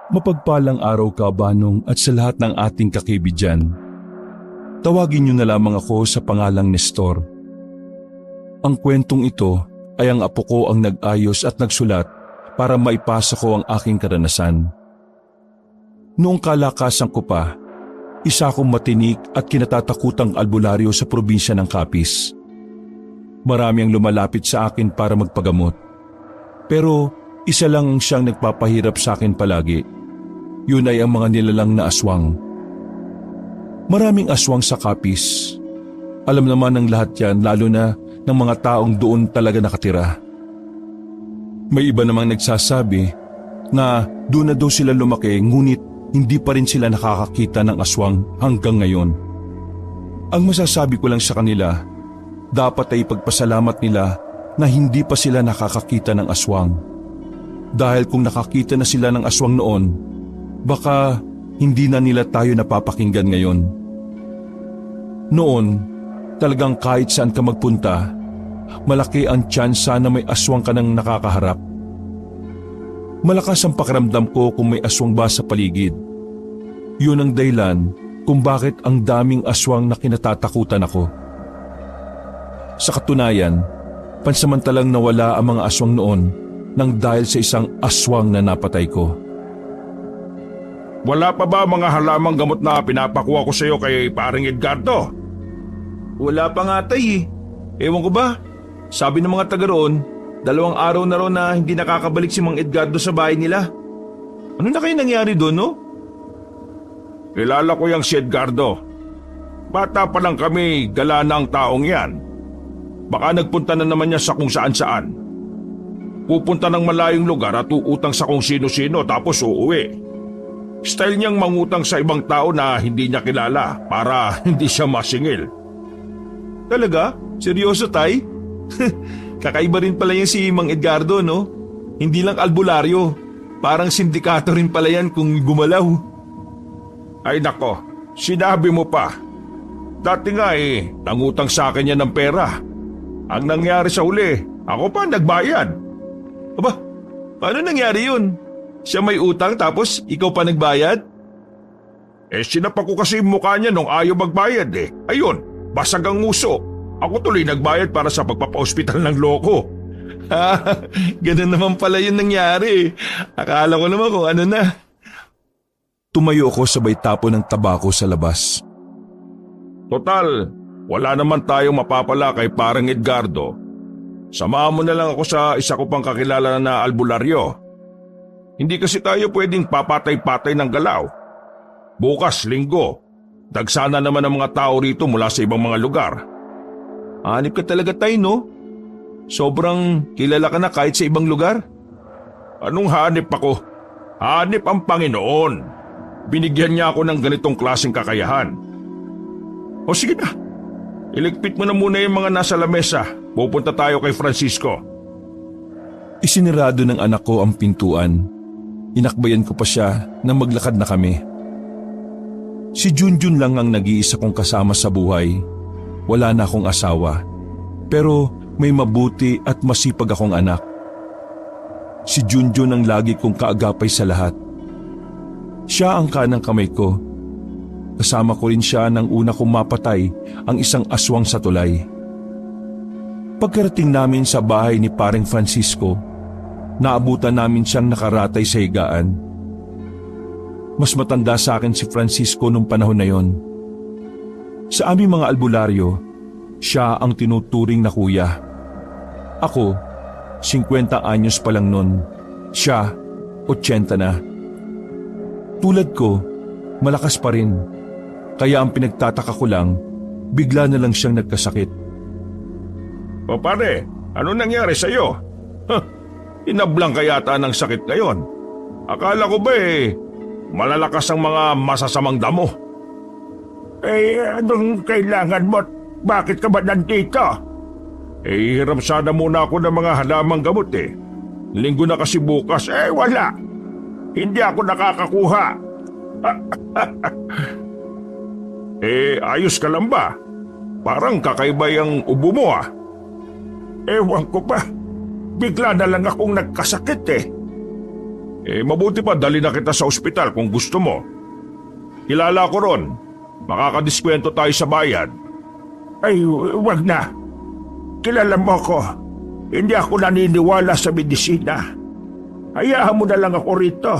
Mapagpalang araw ka, Banong, at sa lahat ng ating kakaibigan. Tawagin niyo na lamang ako sa pangalang Nestor. Ang kwentong ito ay ang apo ko ang nag-ayos at nagsulat para maipasa ko ang aking karanasan. Noong kalakasan ko pa, isa akong matinik at kinatatakutang albularyo sa probinsya ng Capiz. Marami ang lumalapit sa akin para magpagamot. Pero isa lang ang siyang nagpapahirap sa akin palagi. Yun ay ang mga nilalang na aswang. Maraming aswang sa Capiz. Alam naman ng lahat yan, lalo na ng mga taong doon talaga nakatira. May iba namang nagsasabi na doon na daw sila lumaki, ngunit hindi pa rin sila nakakakita ng aswang hanggang ngayon. Ang masasabi ko lang sa kanila, dapat ay ipagpasalamat nila na hindi pa sila nakakakita ng aswang. Dahil kung nakakita na sila ng aswang noon, baka hindi na nila tayo napapakinggan ngayon. Noon, talagang kahit saan ka magpunta, malaki ang tsansa na may aswang ka nang nakakaharap. Malakas ang pakiramdam ko kung may aswang ba sa paligid. Yun ang dahilan kung bakit ang daming aswang na kinatatakutan ako. Sa katunayan, pansamantalang nawala ang mga aswang noon nang dahil sa isang aswang na napatay ko. Wala pa ba mga halamang gamot na pinapakuha ko sa iyo kay paring Edgardo? Wala pa nga tay Ewan ko ba? Sabi ng mga taga roon, 2 araw na raw na hindi nakakabalik si Mang Edgardo sa bahay nila. Ano na kayo nangyari doon, no? Kilala ko yung si Edgardo. Bata pa lang kami, gala na ang taong yan. Baka nagpunta na naman niya sa kung saan-saan. Pupunta ng malayong lugar at uutang sa kung sino-sino tapos uuwi. Style niyang mangutang sa ibang tao na hindi niya kilala para hindi siya masingil. Talaga? Seryoso, tay? Kakaiba rin pala yan si Mang Edgardo, no? Hindi lang albularyo. Parang sindikato rin pala yan kung gumalaw. Ay nako, sinabi mo pa. Dati nga nangutang sa akin yan ng pera. Ang nangyari sa huli, ako pa nagbayad. Aba, paano nangyari yun? Siya may utang tapos ikaw pa nagbayad? Sinapak ko kasi yung mukha niya nung ayaw magbayad Ayun, basag ang nguso. Ako tuloy nagbayad para sa pagpapa-ospital ng loko. Ganun naman pala yun nangyari. Akala ko naman kung ano na. Tumayo ako sabay tapo ng tabako sa labas. Total, wala naman tayong mapapala kay parang Edgardo. Samahan mo na lang ako sa isa ko pang kakilala na albularyo. Hindi kasi tayo pwedeng papatay-patay ng galaw. Bukas, linggo, dagsana naman ang mga tao rito mula sa ibang mga lugar. Hanip ka talaga tay, no? Sobrang kilala ka na kahit sa ibang lugar. Anong hanip ako? Hanip ang Panginoon. Binigyan niya ako ng ganitong klaseng kakayahan. O sige na, iligpit mo na muna yung mga nasa lamesa. Pupunta tayo kay Francisco. Isinirado ng anak ko ang pintuan. Inakbayan ko pa siya na maglakad na kami. Si Junjun lang ang nag-iisa kong kasama sa buhay. Wala na akong asawa. Pero may mabuti at masipag akong anak. Si Junjun ang lagi kong kaagapay sa lahat. Siya ang kanang kamay ko. Kasama ko rin siya nang una kong mapatay ang isang aswang sa tulay. Pagkarating namin sa bahay ni Paring Francisco, naabutan namin siyang nakaratay sa higaan. Mas matanda sa akin si Francisco nung panahon na yon. Sa aming mga albularyo, siya ang tinuturing na kuya. Ako, 50 anyos pa lang nun. Siya, 80 na. Tulad ko, malakas pa rin. Kaya ang pinagtataka ko lang, bigla na lang siyang nagkasakit. O pare, ano nangyari sa'yo? Inablang ka yata ng sakit ngayon. Akala ko ba malalakas ang mga masasamang damo? Anong kailangan mo? Bakit ka ba nandito? Hiram sana muna ako ng mga halamang gamot Linggo na kasi bukas. Wala. Hindi ako nakakakuha. Ayos ka lang ba? Parang kakaiba yung ubo mo Ewan ko pa. Bigla na lang akong nagkasakit Mabuti pa dali na kita sa ospital kung gusto mo. Kilala ko ron. Makakadiskwento tayo sa bayad. Ay, wag na. Kilala mo ko. Hindi ako naniniwala sa medisina. Hayaan mo na lang ako rito.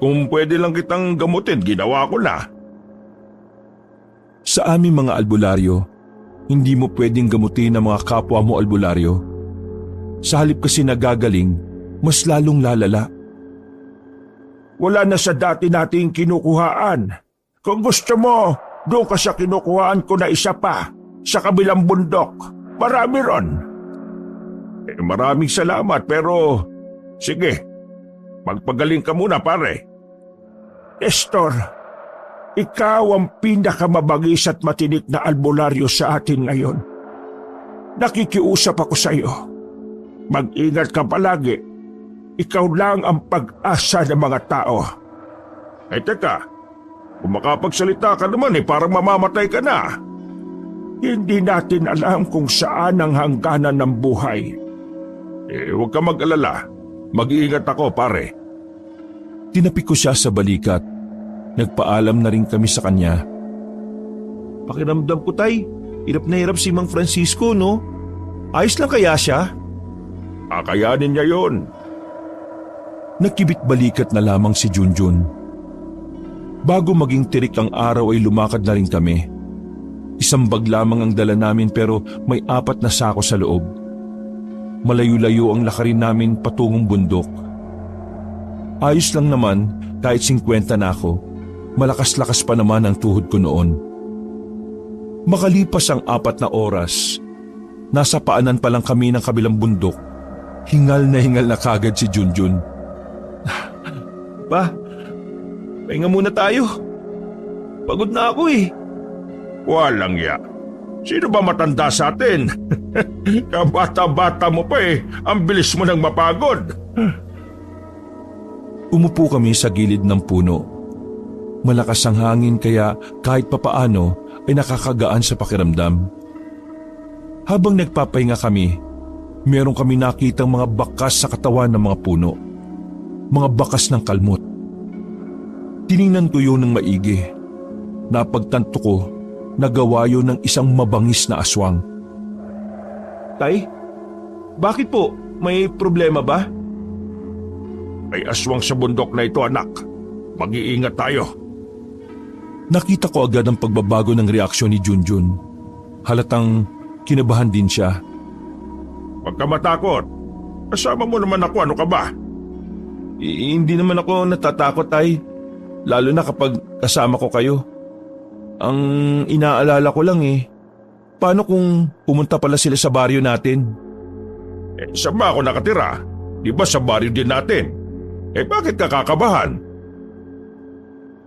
Kung pwede lang kitang gamutin, ginawa ko na. Sa aming mga albularyo, hindi mo pwedeng gamutin ang mga kapwa mo albularyo. Sa halip kasi nagagaling, mas lalong lalala. Wala na sa dati nating kinukuhaan. Kung gusto mo, doon ka sa kinukuhaan ko na isa pa, sa kabilang bundok. Marami ron. Maraming salamat pero sige, magpagaling ka muna pare. Nestor, ikaw ang pinakamabagis at matinik na albularyo sa atin ngayon. Nakikiusap ako sa iyo. Mag-ingat ka palagi. Ikaw lang ang pag-asa ng mga tao. Teka, kung makapagsalita ka naman parang mamamatay ka na. Hindi natin alam kung saan ang hangganan ng buhay. Huwag ka mag-alala. Mag-iingat ako pare. Tinapik ko siya sa balikat. Nagpaalam na rin kami sa kanya. Pakiramdam ko, Tay, hirap na hirap si Mang Francisco, no? Ayos lang kaya siya? Kakayanin niya yon. Nakibit balikat na lamang si Junjun. Bago maging tirik ang araw ay lumakad na rin kami. Isang bag lamang ang dala namin pero may 4 na sako sa loob. Malayo-layo ang lakarin namin patungong bundok. Ayos lang naman kahit 50 na ako. Malakas-lakas pa naman ang tuhod ko noon. Makalipas ang 4 na oras, nasa paanan pa lang kami ng kabilang bundok. Hingal na kagad si Junjun. Pa, pahinga muna tayo. Pagod na ako Walang ya. Sino ba matanda sa atin? Kabata-bata mo pa Ang bilis mo nang mapagod. Umupo kami sa gilid ng puno. Malakas ang hangin kaya kahit papaano ay nakakagaan sa pakiramdam. Habang nagpapahinga kami, meron kami nakitang mga bakas sa katawan ng mga puno. Mga bakas ng kalmot. Tiningnan ko yun ng maigi. Napagtanto ko na gawa yun ng isang mabangis na aswang. Tay, bakit po? May problema ba? May aswang sa bundok na ito, anak. Mag-iingat tayo. Nakita ko agad ang pagbabago ng reaksyon ni Junjun. Halatang kinabahan din siya. Huwag ka matakot. Kasama mo naman ako, ano ka ba? Hindi naman ako natatakot, Tay. Lalo na kapag kasama ko kayo. Ang inaalala ko lang paano kung pumunta pala sila sa baryo natin? Saan ba ako nakatira? Di ba sa baryo din natin? Bakit ka kakabahan?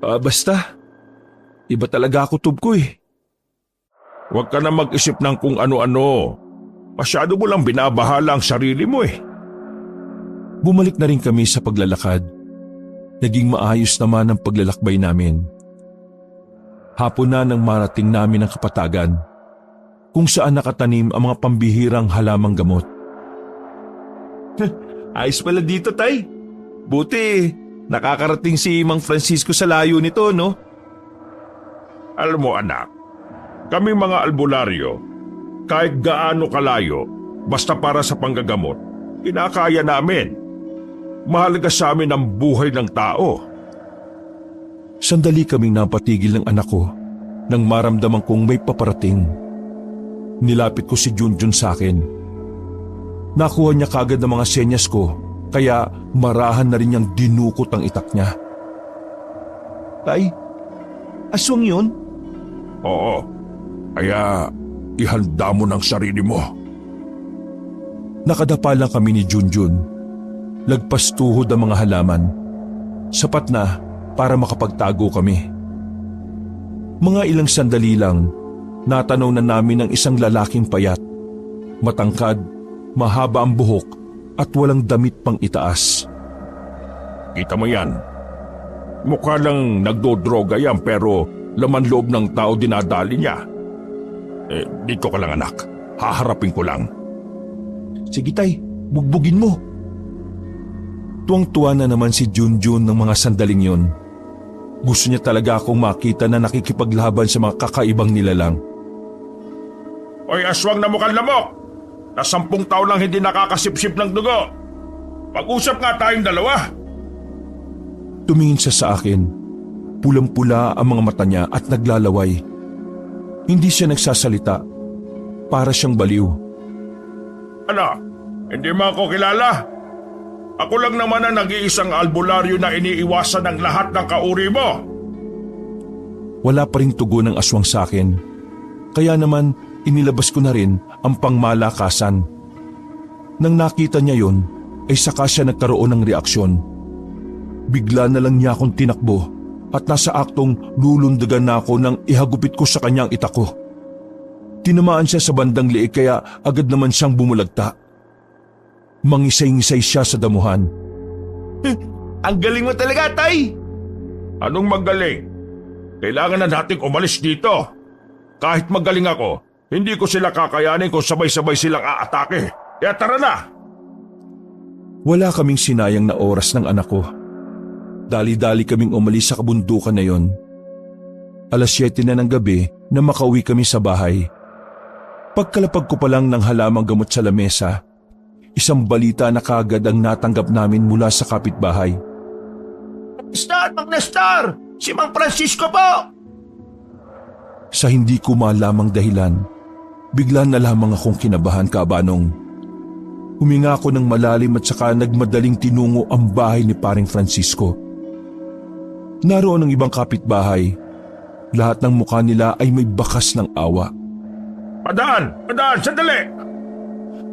Basta. Iba talaga ako tubko Huwag ka na mag-isip ng kung ano-ano. Masyado mo lang binabahala ang sarili mo Bumalik na rin kami sa paglalakad. Naging maayos naman ang paglalakbay namin. Hapon na nang marating namin ang kapatagan, kung saan nakatanim ang mga pambihirang halamang gamot. Ayos pala dito, Tay. Buti, nakakarating si Mang Francisco sa layo nito, no? Alam mo anak, kami mga albularyo, kahit gaano kalayo, basta para sa panggagamot, kinakaya namin. Mahalaga sa amin ang buhay ng tao. Sandali kaming napatigil ng anak ko nang maramdaman kong may paparating. Nilapit ko si Junjun sa akin. Nakuha niya kagad ang mga senyas ko kaya marahan na rin niyang dinukot ang itak niya. Tay, aswang yun? Oo, kaya ihanda mo ng sarili mo. Nakadapa lang kami ni Junjun. Lagpas tuhod ang mga halaman. Sapat na para makapagtago kami. Mga ilang sandali lang, natanaw na namin ang isang lalaking payat. Matangkad, mahaba ang buhok at walang damit pang itaas. Kita mo yan? Mukha lang nagdodroga yan pero laman loob ng tao dinadali niya. Dito ka lang anak, haharapin ko lang. Sige, Tay, bugbugin mo. Tuwang-tuwa na naman si Junjun ng mga sandaling yon. Gusto niya talaga akong makita na nakikipaglaban sa mga kakaibang nilalang. Oy aswang na mukhang lamok! Na 10 taon lang hindi nakakasipsip ng dugo. Pag-usap nga tayong dalawa. Tumingin siya sa akin. Pulang-pula ang mga mata niya at naglalaway. Hindi siya nagsasalita. Para siyang baliw. Ano? Hindi mo ako kilala? Ako lang naman ang nag-iisang albularyo na iniiwasan ng lahat ng kauri mo. Wala pa ring tugon ng aswang sa akin. Kaya naman inilabas ko na rin ang pangmalakasan. Nang nakita niya yon, ay saka siya nagkaroon ng reaksyon. Bigla na lang niya akong tinakbo at nasa aktong lulundagan na ako nang ihagupit ko sa kanyang itako. Tinamaan siya sa bandang liig kaya agad naman siyang bumulagta. Mangisay-ngisay siya sa damuhan. Ang galing mo talaga, Tay! Anong magaling? Kailangan na nating umalis dito. Kahit magaling ako, hindi ko sila kakayanin kung sabay-sabay silang aatake. Kaya tara na! Wala kaming sinayang na oras ng anak ko. Dali-dali kaming umalis sa kabundukan na yon. 7:00 na ng gabi na makauwi kami sa bahay. Pagkalapag ko pa lang ng halamang gamot sa lamesa, isang balita na kaagad ang natanggap namin mula sa kapitbahay. Mang Nestor! Si Mang Francisco po! Sa hindi ko malamang dahilan, bigla na lamang akong kinabahan, Kaabanong. Huminga ako ng malalim at saka nagmadaling tinungo ang bahay ni Paring Francisco. Naroon ang ibang kapitbahay. Lahat ng mukha nila ay may bakas ng awa. Padaan! Padaan! Sandali!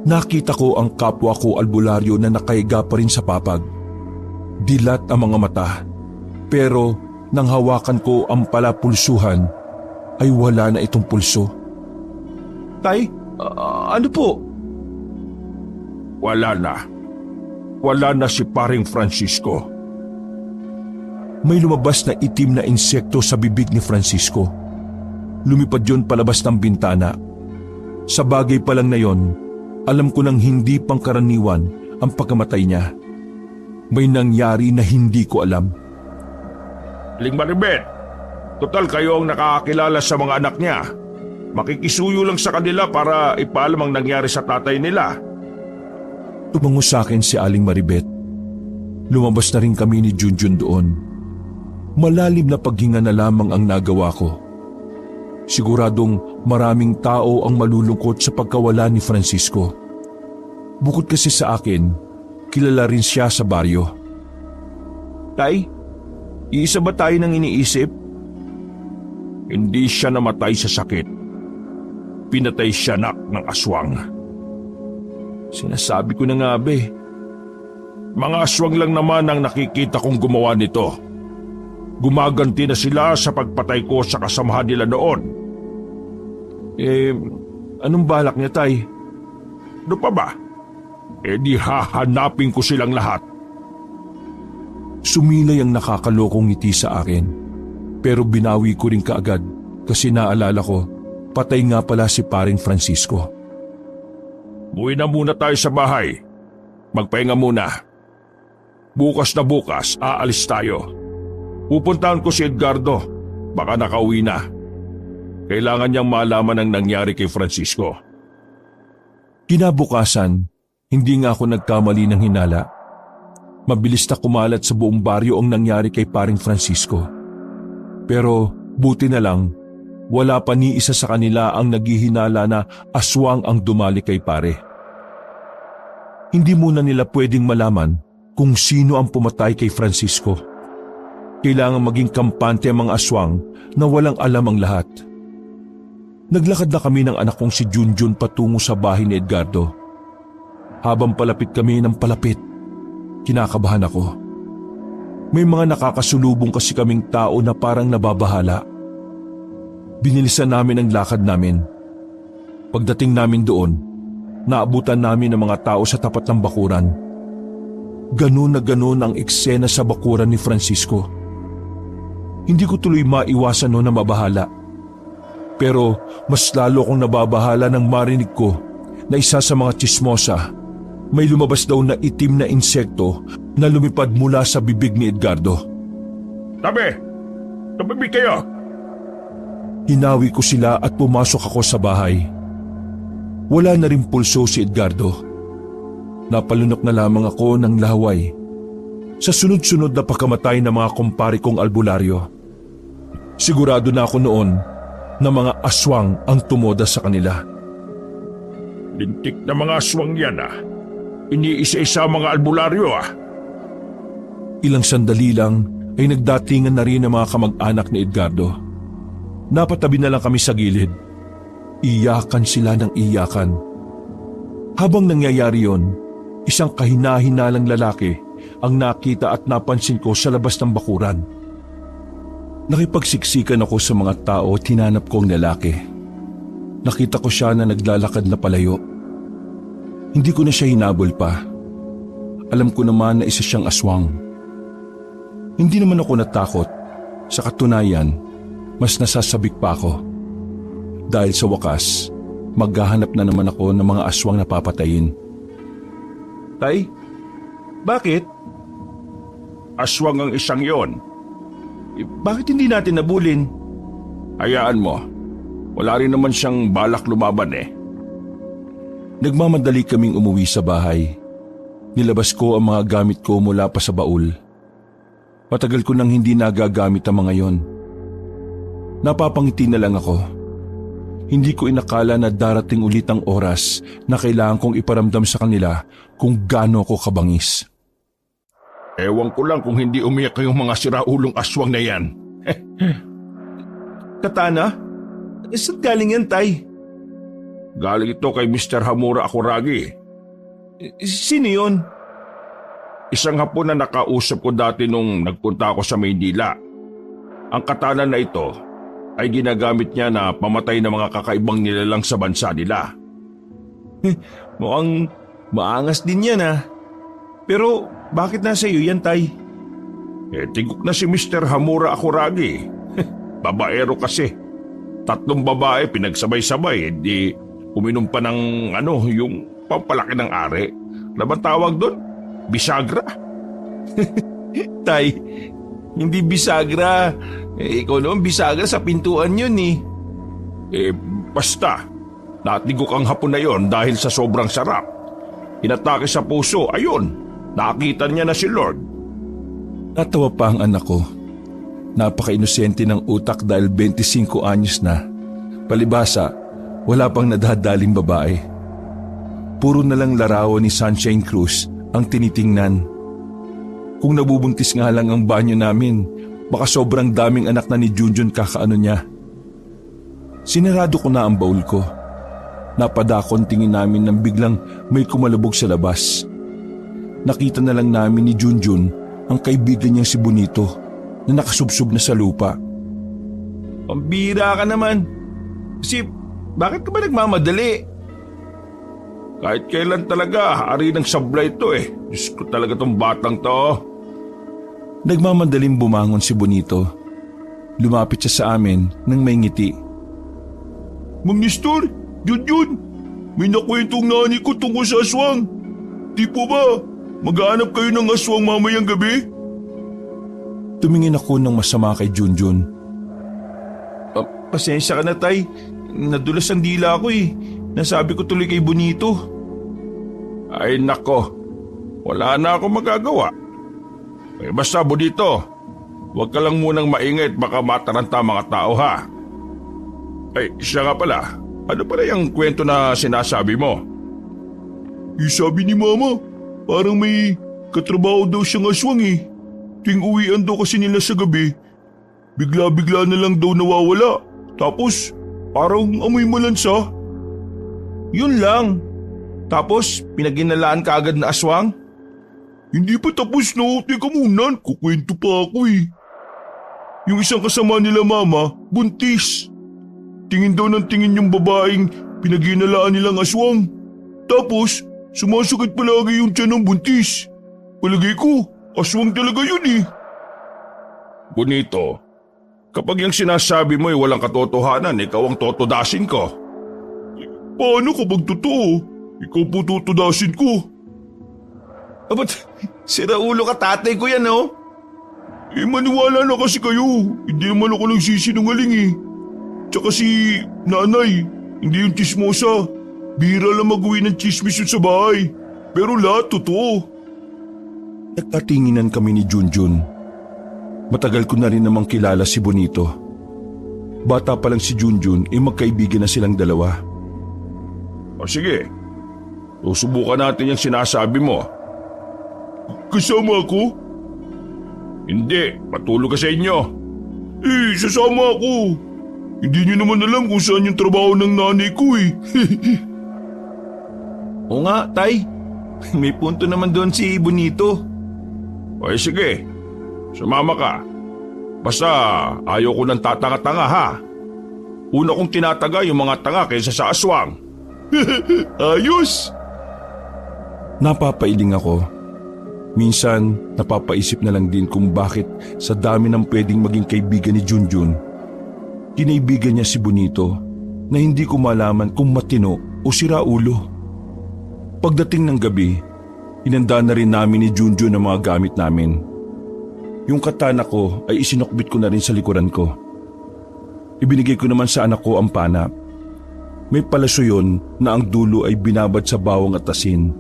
Nakita ko ang kapwa ko albularyo na nakahiga pa rin sa papag. Dilat ang mga mata. Pero nang hawakan ko ang palapulsuhan, ay wala na itong pulso. Tay, ano po? Wala na. Wala na si Paring Francisco. May lumabas na itim na insekto sa bibig ni Francisco. Lumipad yon palabas ng bintana. Sa bagay pa lang na yon, alam ko nang hindi pangkaraniwan ang pagkamatay niya. May nangyari na hindi ko alam. Aling Maribet, total kayo ang nakakakilala sa mga anak niya. Makikisuyo lang sa kanila para ipaalam ang nangyari sa tatay nila. Tumango sa akin si Aling Maribet. Lumabas na rin kami ni Junjun doon. Malalim na paghinga na lamang ang nagawa ko. Siguradong maraming tao ang malulungkot sa pagkawala ni Francisco. Bukod kasi sa akin, kilala rin siya sa baryo. Tay, iisa ba tayo nang iniisip? Hindi siya namatay sa sakit. Pinatay siya ng aswang. Sinasabi ko na nga ba eh. Mga aswang lang naman ang nakikita kong gumawa nito. Gumaganti na sila sa pagpatay ko sa kasamahan nila noon. Anong balak niya, Tay? Ano pa ba? Di hahanapin ko silang lahat. Sumilay ang nakakalokong ngiti sa akin. Pero binawi ko rin kaagad kasi naalala ko, patay nga pala si Paring Francisco. Muwi na muna tayo sa bahay. Magpahinga muna. Bukas na bukas, aalis tayo. Pupuntahan ko si Edgardo. Baka nakauwi na. Kailangan niyang malaman ang nangyari kay Francisco. Kinabukasan, hindi nga ako nagkamali ng hinala. Mabilis na kumalat sa buong baryo ang nangyari kay Paring Francisco. Pero buti na lang, wala pa ni isa sa kanila ang naghihinala na aswang ang dumali kay pare. Hindi muna nila pwedeng malaman kung sino ang pumatay kay Francisco. Kailangan maging kampante ang mga aswang na walang alam ang lahat. Naglakad na kami ng anak kong si Junjun patungo sa bahay ni Edgardo. Habang palapit kami ng palapit, kinakabahan ako. May mga nakakasulubong kasi kaming tao na parang nababahala. Binilisan namin ang lakad namin. Pagdating namin doon, naabutan namin ang mga tao sa tapat ng bakuran. Ganun na ganun ang eksena sa bakuran ni Francisco. Hindi ko tuloy maiwasan noon na mabahala. Pero mas lalo akong nababahala nang marinig ko na isa sa mga tsismosa May lumabas daw na itim na insekto na lumipad mula sa bibig ni Edgardo. Tabi! Tumibig kayo! Hinawi ko sila at pumasok ako sa bahay. Wala na rin pulso si Edgardo. Napalunok na lamang ako ng laway sa sunod-sunod na pagkamatay ng mga kumpare kong albularyo. Sigurado na ako noon na mga aswang ang tumoda sa kanila. Lintik na mga aswang yan Iniisa-isa mga albularyo Ilang sandali lang ay nagdatingan na rin ang mga kamag-anak ni Edgardo. Napatabi na lang kami sa gilid. Iyakan sila ng iyakan. Habang nangyayari yon, isang kahina-hinalang lalaki ang nakita at napansin ko sa labas ng bakuran. Nakipagsiksikan ako sa mga tao at hinanap ko ang lalaki. Nakita ko siya na naglalakad na palayo. Hindi ko na siya hinabol pa. Alam ko naman na isa siyang aswang. Hindi naman ako natakot. Sa katunayan, mas nasasabik pa ako. Dahil sa wakas, maghahanap na naman ako ng mga aswang na papatayin. Tay, bakit? Aswang ang isang yon. Bakit hindi natin nabulin? Hayaan mo. Wala rin naman siyang balak lumaban Nagmamadali kaming umuwi sa bahay. Nilabas ko ang mga gamit ko mula pa sa baul. Matagal ko nang hindi nagagamit ang mga yon. Napapangiti na lang ako. Hindi ko inakala na darating ulit ang oras na kailangan kong iparamdam sa kanila kung gaano ako kabangis. Ewan ko lang kung hindi umiyak yung mga siraulong aswang na yan. Katana? Saan galing yan, Tay? Galing ito kay Mr. Hamura Akuragi. Sino yun? Isang hapon na nakausap ko dati nung nagpunta ako sa Maynila. Ang katana na ito ay ginagamit niya na pamatay ng mga kakaibang nilalang sa bansa nila. Mukhang maangas din yan Pero bakit nasa iyo yan, Tay? Tigok na si Mr. Hamura Akuragi. Babaero kasi. 3 babae pinagsabay-sabay, di uminom pa ng yung pampalaki ng are. Laban tawag doon? Bisagra. Tay, hindi bisagra. Ikaw naman bisagra sa pintuan yun Basta. Natigok ang hapon na yon dahil sa sobrang sarap. Inatake sa puso, ayun. Nakita niya na si Lord. Natawa pa ang anak ko. Napaka-inosente ng utak dahil 25 anyos na. Palibasa, wala pang nadadaling babae. Puro na lang larawan ni Sunshine Cruz ang tinitingnan. Kung nabubuntis nga lang ang banyo namin, baka sobrang daming anak na ni Junjun kakaano niya. Sinarado ko na ang baul ko. Napadakon tingin namin nang biglang may kumalubog sa labas. Nakita na lang namin ni Junjun ang kaibigan niyang si Bonito na nakasubsob na sa lupa. Pambira ka naman. Kasi bakit ka ba nagmamadali? Kahit kailan talaga, hari ng sablay ito Diyos ko talaga tong batang to. Nagmamadaling bumangon si Bonito. Lumapit siya sa amin nang may ngiti. Mang Nestor, Junjun, may nakwentong nani ko tungkol sa aswang. Di po ba, maghahanap kayo ng aswang mamayang gabi? Tumingin ako ng masama kay Junjun. Pasensya ka na, Tay. Nadulas ang dila ko Nasabi ko tuloy kay Bonito. Ay nako, wala na akong magagawa. Basta Bonito, huwag ka lang munang maingay at baka mataranta mga tao Ay, siya nga pala. Ano pala yung kwento na sinasabi mo? Sabi ni Mama, parang may katrabaho daw siyang aswang Tuwing uwian daw kasi nila sa gabi, bigla-bigla na lang daw nawawala. Tapos, parang amoy malansa. Yun lang. Tapos, pinaginalaan ka agad na aswang? Hindi pa tapos no. Teka muna, kukwento pa ako Yung isang kasama nila Mama, buntis. Tingin daw ng tingin yung babaeng pinaginalaan nilang aswang. Tapos, sumasakit palagi yung tiyan ng buntis. Palagay ko, aswang talaga yun Bonito, kapag yung sinasabi mo ay walang katotohanan, ikaw ang totodasin ko. Paano kapag totoo? Ikaw po tutudasin ko. Ba't sira ulo ka, tatay ko yan, oh. Maniwala na kasi kayo. Hindi naman ako nagsisinungaling eh. Tsaka si nanay, hindi yung chismosa. Bira lang mag-uwi ng chismis yun sa bahay. Pero lahat totoo. Nagkatinginan kami ni Junjun. Matagal ko na rin namang kilala si Bonito. Bata pa lang si Junjun magkaibigan na silang dalawa. O sige, susubukan natin yung sinasabi mo. Kasama ako? Hindi, patulog ka sa inyo. Sasama ako. Hindi niyo naman alam kung saan yung trabaho ng nanay ko eh. Oo nga, tay. May punto naman doon si Bonito. O sige, sumama ka. Basta ayaw ko ng tatanga-tanga ha. Una kong tinataga yung mga tanga kaysa sa aswang. Ayos! Napapailing ako. Minsan, napapaisip na lang din kung bakit sa dami ng pwedeng maging kaibigan ni Junjun, kinaibigan niya si Bonito na hindi ko malaman kung matino o siraulo. Pagdating ng gabi, inanda na rin namin ni Junjun ang mga gamit namin. Yung katana ko ay isinokbit ko na rin sa likuran ko. Ibinigay ko naman sa anak ko ang pana. May palaso yun na ang dulo ay binabad sa bawang at asin.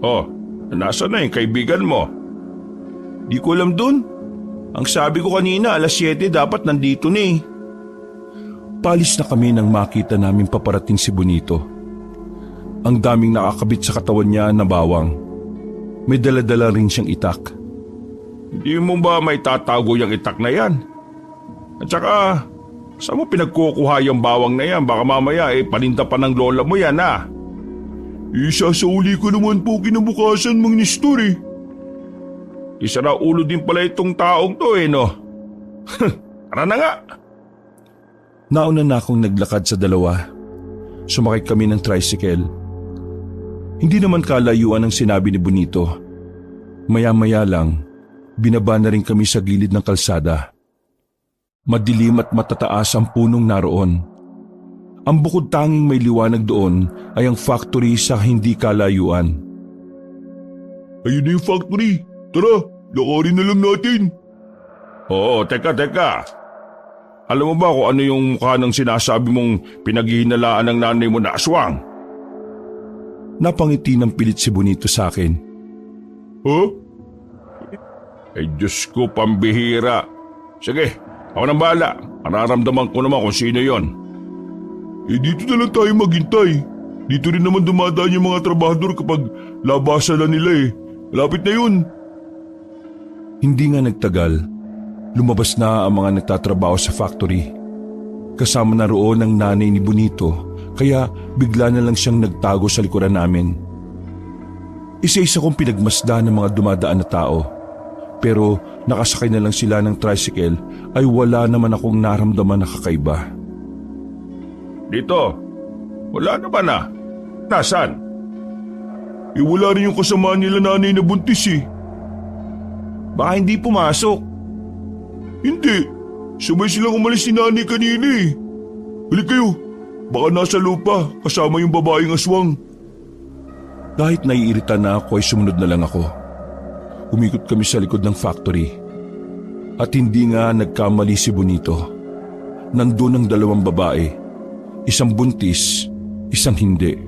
Oh, nasa na yung kaibigan mo? Di ko alam dun. Ang sabi ko kanina, 7:00 dapat nandito na eh. Palis na kami nang makita namin paparating si Bonito. Ang daming nakakabit sa katawan niya na bawang. May dala-dala rin siyang itak. Hindi mo ba may tatago yung itak na yan? At saka, saan mo pinagkukuha yung bawang na yan? Baka mamaya paninda pa ng lola mo yan ha? Isasauli ko naman po kinabukasan, Mang Nestor eh. Isara ulo din pala itong taong to no? Tara na nga. Nauna na akong naglakad sa dalawa. Sumakay kami ng tricycle. Hindi naman kalayuan ang sinabi ni Bonito. Maya-maya lang, binaba na rin kami sa gilid ng kalsada. Madilim at matataas ang punong naroon. Ang bukod tanging may liwanag doon ay ang factory sa hindi kalayuan. Ayun na yung factory. Tara, lakarin na lang natin. Oo, teka. Alam mo ba kung ano yung mukha ng sinasabi mong pinaghihinalaan ng nanay mo na aswang? Napangiti ng pilit si Bonito sa akin. Huh? Ay Diyos ko, pambihira. Sige, ako nang bahala. Mararamdaman ko naman kung sino yon. Dito na lang tayo maghintay. Dito rin naman dumadaan yung mga trabahador kapag labasan na nila Malapit na yun. Hindi nga nagtagal. Lumabas na ang mga nagtatrabaho sa factory. Kasama na roon ang nanay ni Bonito, kaya bigla na lang siyang nagtago sa likuran namin. Isa-isa kong pinagmasdan ng mga dumadaan na tao. Pero nakasakay na lang sila ng tricycle ay wala naman akong naramdaman na kakaiba. Dito, wala na ba na? Nasaan? Wala rin yung kasama nila nanay na buntis Baka hindi pumasok. Hindi, sabay silang umalis ni nanay kanina Halik kayo, baka nasa lupa kasama yung babaeng aswang. Kahit naiirita na ako ay sumunod na lang ako. Umikot kami sa likod ng factory. At hindi nga nagkamali si Bonito. Nandun ang dalawang babae. Isang buntis, isang hindi.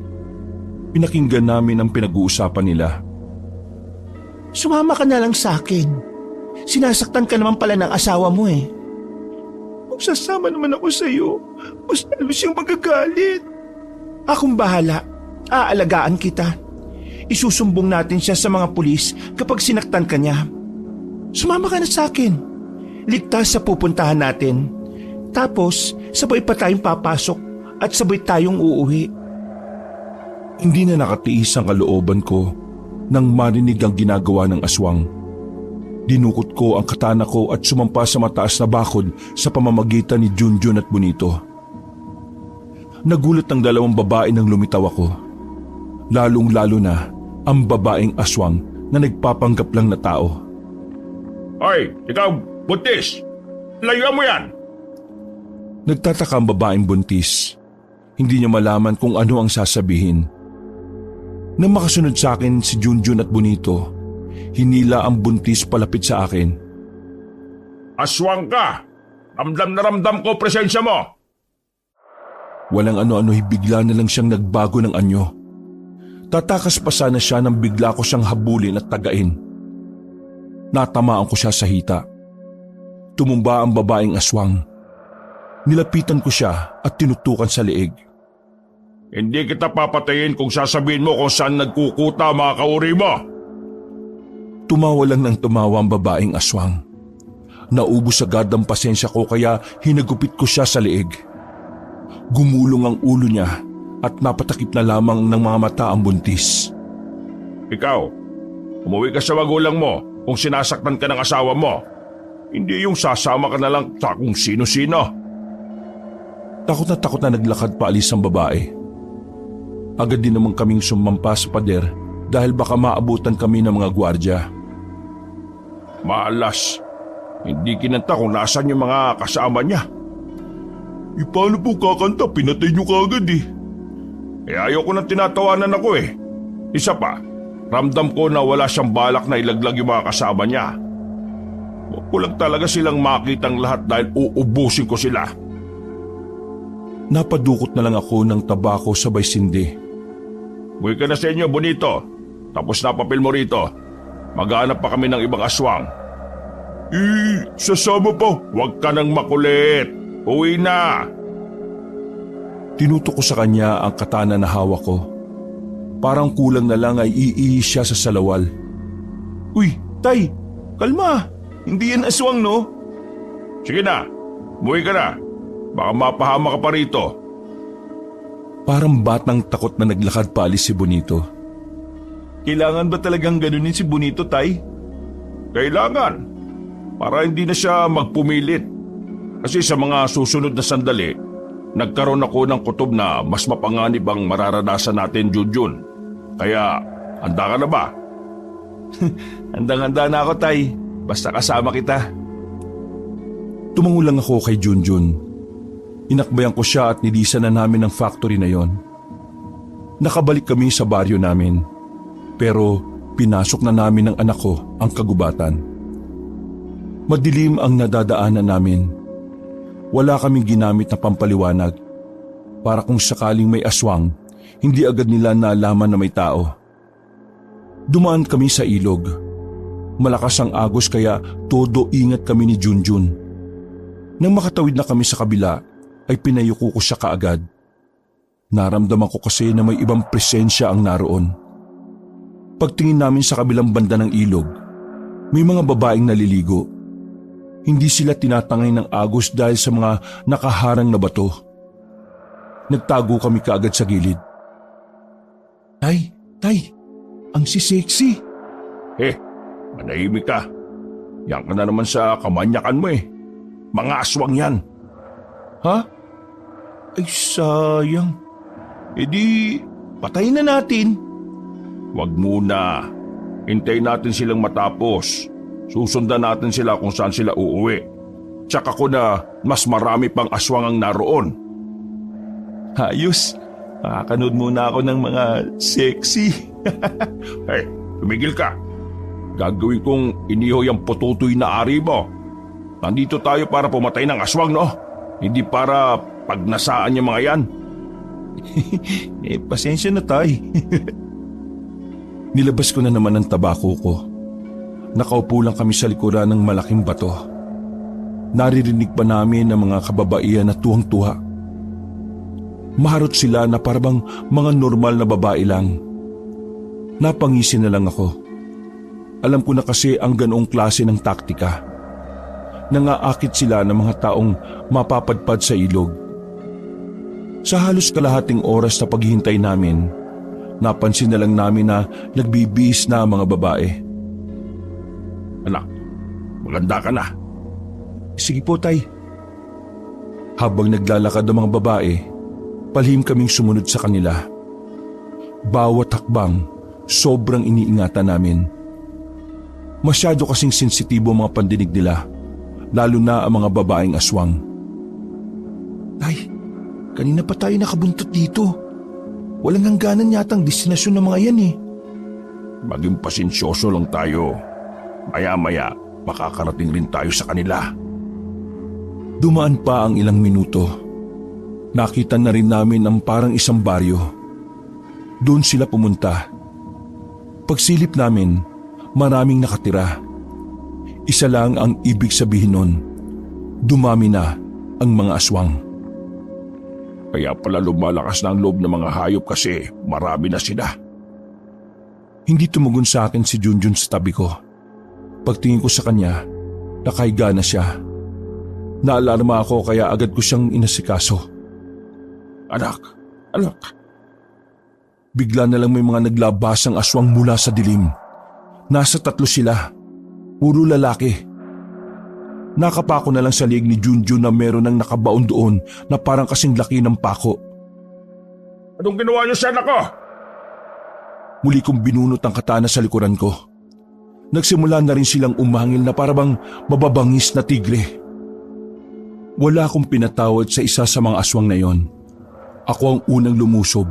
Pinakinggan namin ang pinag-uusapan nila. Sumama ka na lang sa akin. Sinasaktan ka naman pala ng asawa mo Kung sasama naman ako sa iyo, mas lalo siyang magagalit. Akong bahala. Aalagaan kita. Isusumbong natin siya sa mga pulis kapag sinaktan ka niya. Sumama ka na sa akin. Ligtas sa pupuntahan natin. Tapos, sabay pa tayong papasok at sabay tayong uuwi. Hindi na nakatiis ang kalooban ko nang marinig ang ginagawa ng aswang. Dinukot ko ang katana ko at sumampa sa mataas na bakod sa pamamagitan ni Junjun at Bonito. Nagulat ang dalawang babae nang lumitaw ako. Lalong-lalo na ang babaeng aswang na nagpapanggap lang na tao. Hoy, ikaw, buntis! Layuan mo yan! Nagtataka ang babaeng buntis. Hindi niya malaman kung ano ang sasabihin. Nang makasunod sa akin si Junjun at Bonito, hinila ang buntis palapit sa akin. Aswang ka! Ramdam na ramdam ko presensya mo! Walang ano-ano, bigla na lang siyang nagbago ng anyo. Tatakas pa sana siya nang bigla ko siyang habulin at tagain. Natamaan ko siya sa hita. Tumumba ang babaeng aswang. Nilapitan ko siya at tinutukan sa leeg. Hindi kita papatayin kung sasabihin mo kung saan nagkukuta mga kauri mo. Tumawa lang ng tumawa ang babaeng aswang. Naubos agad ang pasensya ko kaya hinagupit ko siya sa leeg. Gumulong ang ulo niya at napatakip na lamang ng mga mata ang buntis. Ikaw, umuwi ka sa magulang mo kung sinasaktan ka ng asawa mo. Hindi yung sasama ka na lang sa kung sino-sino. Takot na naglakad paalis ang babae. Agad din naman kaming sumampa sa pader dahil baka maabutan kami ng mga gwardya. Malas, hindi kinanta kung nasan yung mga kasama niya. Paano po kakanta? Pinatay niyo kagad eh. Ayoko nang tinatawanan ako eh. Isa pa, ramdam ko na wala siyang balak na ilaglag yung mga kasama niya. Huwag ko lang talaga silang makitang lahat dahil uubusin ko sila. Napadukot na lang ako ng tabako sabay sindi. Buwi ka na sa inyo, Bonito. Tapos na papel mo rito. Maghanap pa kami ng ibang aswang. Sasama pa. Huwag ka nang makulit. Uwi na. Tinutok ko sa kanya ang katana na hawak ko. Parang kulang na lang ay iihi siya sa salawal. Uy, Tay, kalma. Hindi yan aswang, no? Sige na. Buwi ka na. Baka mapahama ka pa rito. Parang batang takot na naglakad paalis si Bonito. Kailangan ba talagang ganunin si Bonito, Tay? Kailangan. Para hindi na siya magpumilit. Kasi sa mga susunod na sandali, nagkaroon ako ng kutob na mas mapanganib ang mararanasan natin, Junjun. Kaya, handa ka na ba? Handang-handa na ako, Tay. Basta kasama kita. Tumango lang ako kay Junjun. Inakbayan ko siya at nilisan na namin ang factory na yon. Nakabalik kami sa baryo namin. Pero pinasok na namin ng anak ko ang kagubatan. Madilim ang nadadaanan namin. Wala kaming ginamit na pampaliwanag. Para kung sakaling may aswang, hindi agad nila nalaman na may tao. Dumaan kami sa ilog. Malakas ang agos kaya todo ingat kami ni Junjun. Nang makatawid na kami sa kabila, ay pinayuko ko siya kaagad. Naramdaman ko kasi na may ibang presensya ang naroon. Pagtingin namin sa kabilang banda ng ilog, may mga babaeng naliligo. Hindi sila tinatangay ng agos dahil sa mga nakaharang na bato. Nagtago kami kaagad sa gilid. Tay, ang sisexy. Manahimik ka. Yan ka na naman sa kamanyakan mo eh. Mga aswang yan. Ha? Ay, sayang. E di, patayin na natin. Wag muna. Hintayin natin silang matapos. Susundan natin sila kung saan sila uuwi. Tsaka ko na mas marami pang aswang ang naroon. Ayos. Makakanood muna ako ng mga sexy. Tumigil ka. Gagawin kong iniho yung pututoy na ari mo. Nandito tayo para pumatay ng aswang, no? Hindi para pagnasaan yung mga yan. Pasensya na, Tay. Nilabas ko na naman ang tabako ko. Nakaupo lang kami sa likuran ng malaking bato. Naririnig pa namin ang mga kababaihan na tuwang-tuwa. Maharot sila na parang mga normal na babae lang. Napangisi na lang ako. Alam ko na kasi ang ganoong klase ng taktika. Nangaakit sila ng mga taong mapapadpad sa ilog. Sa halos kalahating oras na paghihintay namin, napansin na lang namin na nagbibihis na ang mga babae. Anak, maganda ka na. Sige po, Tay. Habang naglalakad ang mga babae, palihim kaming sumunod sa kanila. Bawat hakbang, sobrang iniingatan namin. Masyado kasing sensitibo ang mga pandinig nila, lalo na ang mga babaeng aswang. Tay, kanina pa tayo nakabuntot dito. Walang hangganan yatang destinasyon ng mga yan eh. Maging pasensyoso lang tayo. Maya-maya, makakarating rin tayo sa kanila. Dumaan pa ang ilang minuto. Nakita na rin namin ang parang isang baryo. Doon sila pumunta. Pagsilip namin, maraming nakatira. Isa lang ang ibig sabihin nun. Dumami na ang mga aswang. Kaya pala lumalakas na ang loob ng mga hayop kasi marami na sila. Hindi tumugon sa akin si Junjun sa tabi ko. Pagtingin ko sa kanya, nakahiga na siya. Naalarma ako kaya agad ko siyang inasikaso. Anak. Bigla na lang may mga naglabasang aswang mula sa dilim. Nasa 3 sila. Puro lalaki. Nakapako na lang sa liig ni Junjun na meron ng nakabaon doon na parang kasing laki ng pako. Anong ginawa niyo sa anak ko? Muli kong binunot ang katana sa likuran ko. Nagsimula na rin silang umangil na parabang mababangis na tigre. Wala akong pinatawad sa isa sa mga aswang na yon. Ako ang unang lumusob.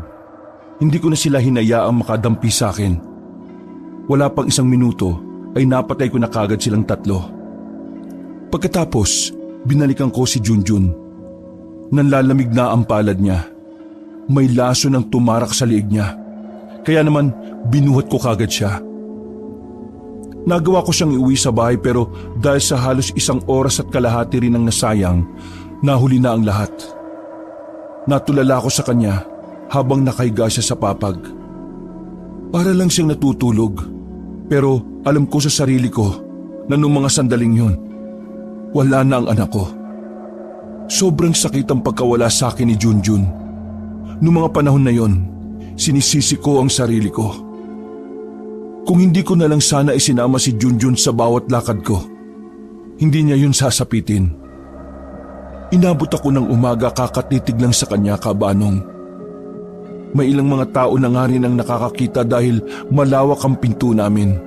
Hindi ko na sila hinayaang makadampi sa akin. Wala pang 1 minuto ay napatay ko na kagad silang 3. Pagkatapos, binalikan ko si Junjun. Nanlalamig na ang palad niya. May laso ng tumarak sa liig niya. Kaya naman binuhat ko kagad siya. Nagawa ko siyang iuwi sa bahay pero dahil sa halos 1 oras at kalahati rin ang nasayang, nahuli na ang lahat. Natulala ko sa kanya habang nakahiga siya sa papag. Para lang siyang natutulog. Pero alam ko sa sarili ko na nung mga sandaling yun, wala na ang anak ko. Sobrang sakit ang pagkawala sa akin ni Junjun. Noong mga panahon na yon, sinisisi ko ang sarili ko. Kung hindi ko na lang sana isinama si Junjun sa bawat lakad ko, hindi niya yun sasapitin. Inabot ako ng umaga kakatitig lang sa kanya, Kabanong. May ilang mga tao na nga rin ang nakakakita dahil malawak ang pinto namin.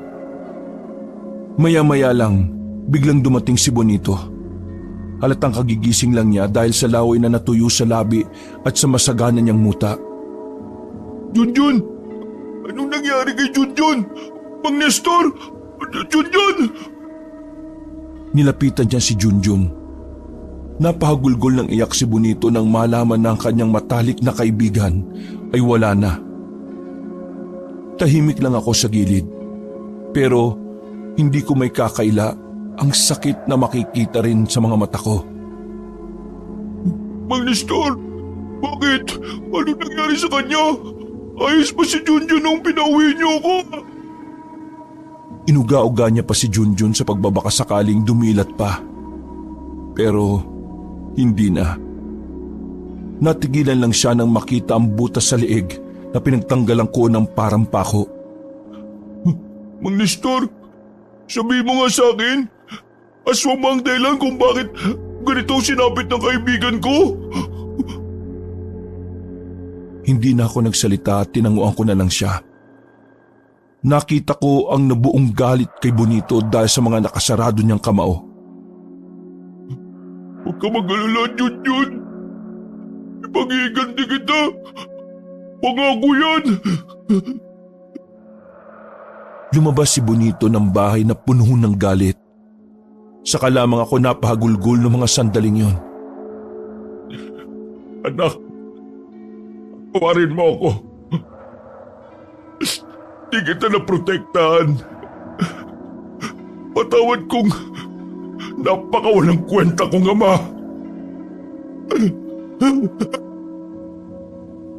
Maya-maya lang, biglang dumating si Bonito. Halatang kagigising lang niya dahil sa laway na natuyo sa labi at sa masagana niyang muta. Junjun! Anong nangyari kay Junjun? Mang Nestor! Junjun! Nilapitan niya si Junjun. Napahagulgol ng iyak si Bonito nang malaman na ang kanyang matalik na kaibigan ay wala na. Tahimik lang ako sa gilid. Pero hindi ko may kakaila ang sakit na makikita rin sa mga mata ko. Mang Nestor! Bakit? Ano nangyari sa kanya? Ayos ba si Junjun nung pinauwi niyo ako? Inuga-uga niya pa si Junjun sa pagbabaka sakaling dumilat pa. Pero hindi na. Natigilan lang siya nang makita ang butas sa liig na pinagtanggalan ko ng parang pako. Mang Nestor, sabi mo nga sa akin, aswang ba ang dahilan kung bakit ganito sinapit ng kaibigan ko? Hindi na ako nagsalita at tinanguan ko na lang siya. Nakita ko ang nabuong galit kay Bonito dahil sa mga nakasarado niyang kamao. Huwag ka mag-alala, Junjun. Ipag-iiganti kita. Pangako yan. Lumabas si Bonito ng bahay na puno ng galit. Saka lamang ako napahagulgol ng mga sandaling yon. Anak, tawarin mo ako. Di kita naprotektahan. Patawad kong napakawalang kwenta kong ama.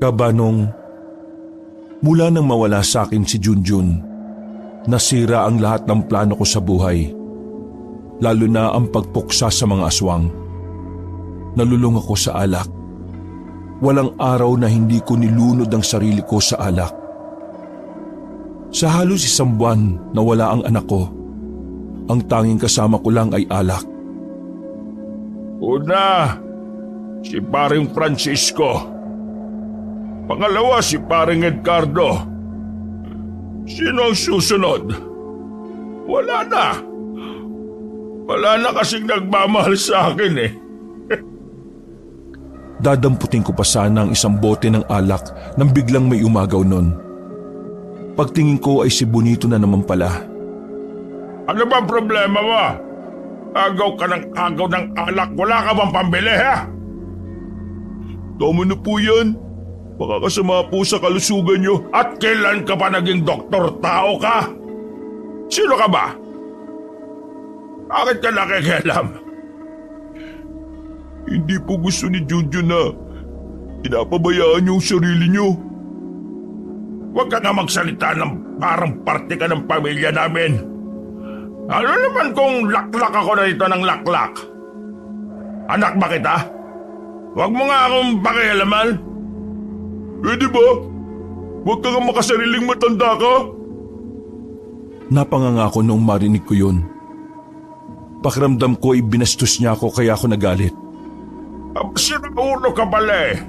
Kabanong, mula nang mawala sa akin si Junjun, nasira ang lahat ng plano ko sa buhay. Lalo na ang pagpuksa sa mga aswang. Nalulung ako sa alak. Walang araw na hindi ko nilunod ang sarili ko sa alak. Sa halos 1 buwan na wala ang anak ko, ang tanging kasama ko lang ay alak. Una, si paring Francisco. Pangalawa, si paring Edgardo. Sino ang susunod? Wala na. Wala na kasing nagmamahal sa akin eh. Dadamputin ko pa sana ang isang bote ng alak nang biglang may umagaw nun. Pagtingin ko ay si Bonito na naman pala. Ano ba ang problema mo? Agaw ka ng agaw ng alak. Wala ka bang pambili, ha? Tama na po yan. Makakasama po sa kalusugan nyo. At kailan ka pa naging doktor? Tao ka? Sino ka ba? Bakit ka nakikialam? Hindi po gusto ni Junjun na pinapabayaan yung sarili nyo. Huwag ka nga magsalita ng parang parte ka ng pamilya namin. Ano naman kung laklak ako na ito ng laklak? Anak ba kita? Huwag mo nga akong pakialaman. Pwede ba? Huwag ka nga makasariling matanda ka. Napanganga ako noong marinig ko yun. Pakiramdam ko ay binastos niya ako kaya ako nagalit. Sinaulo ka pala eh.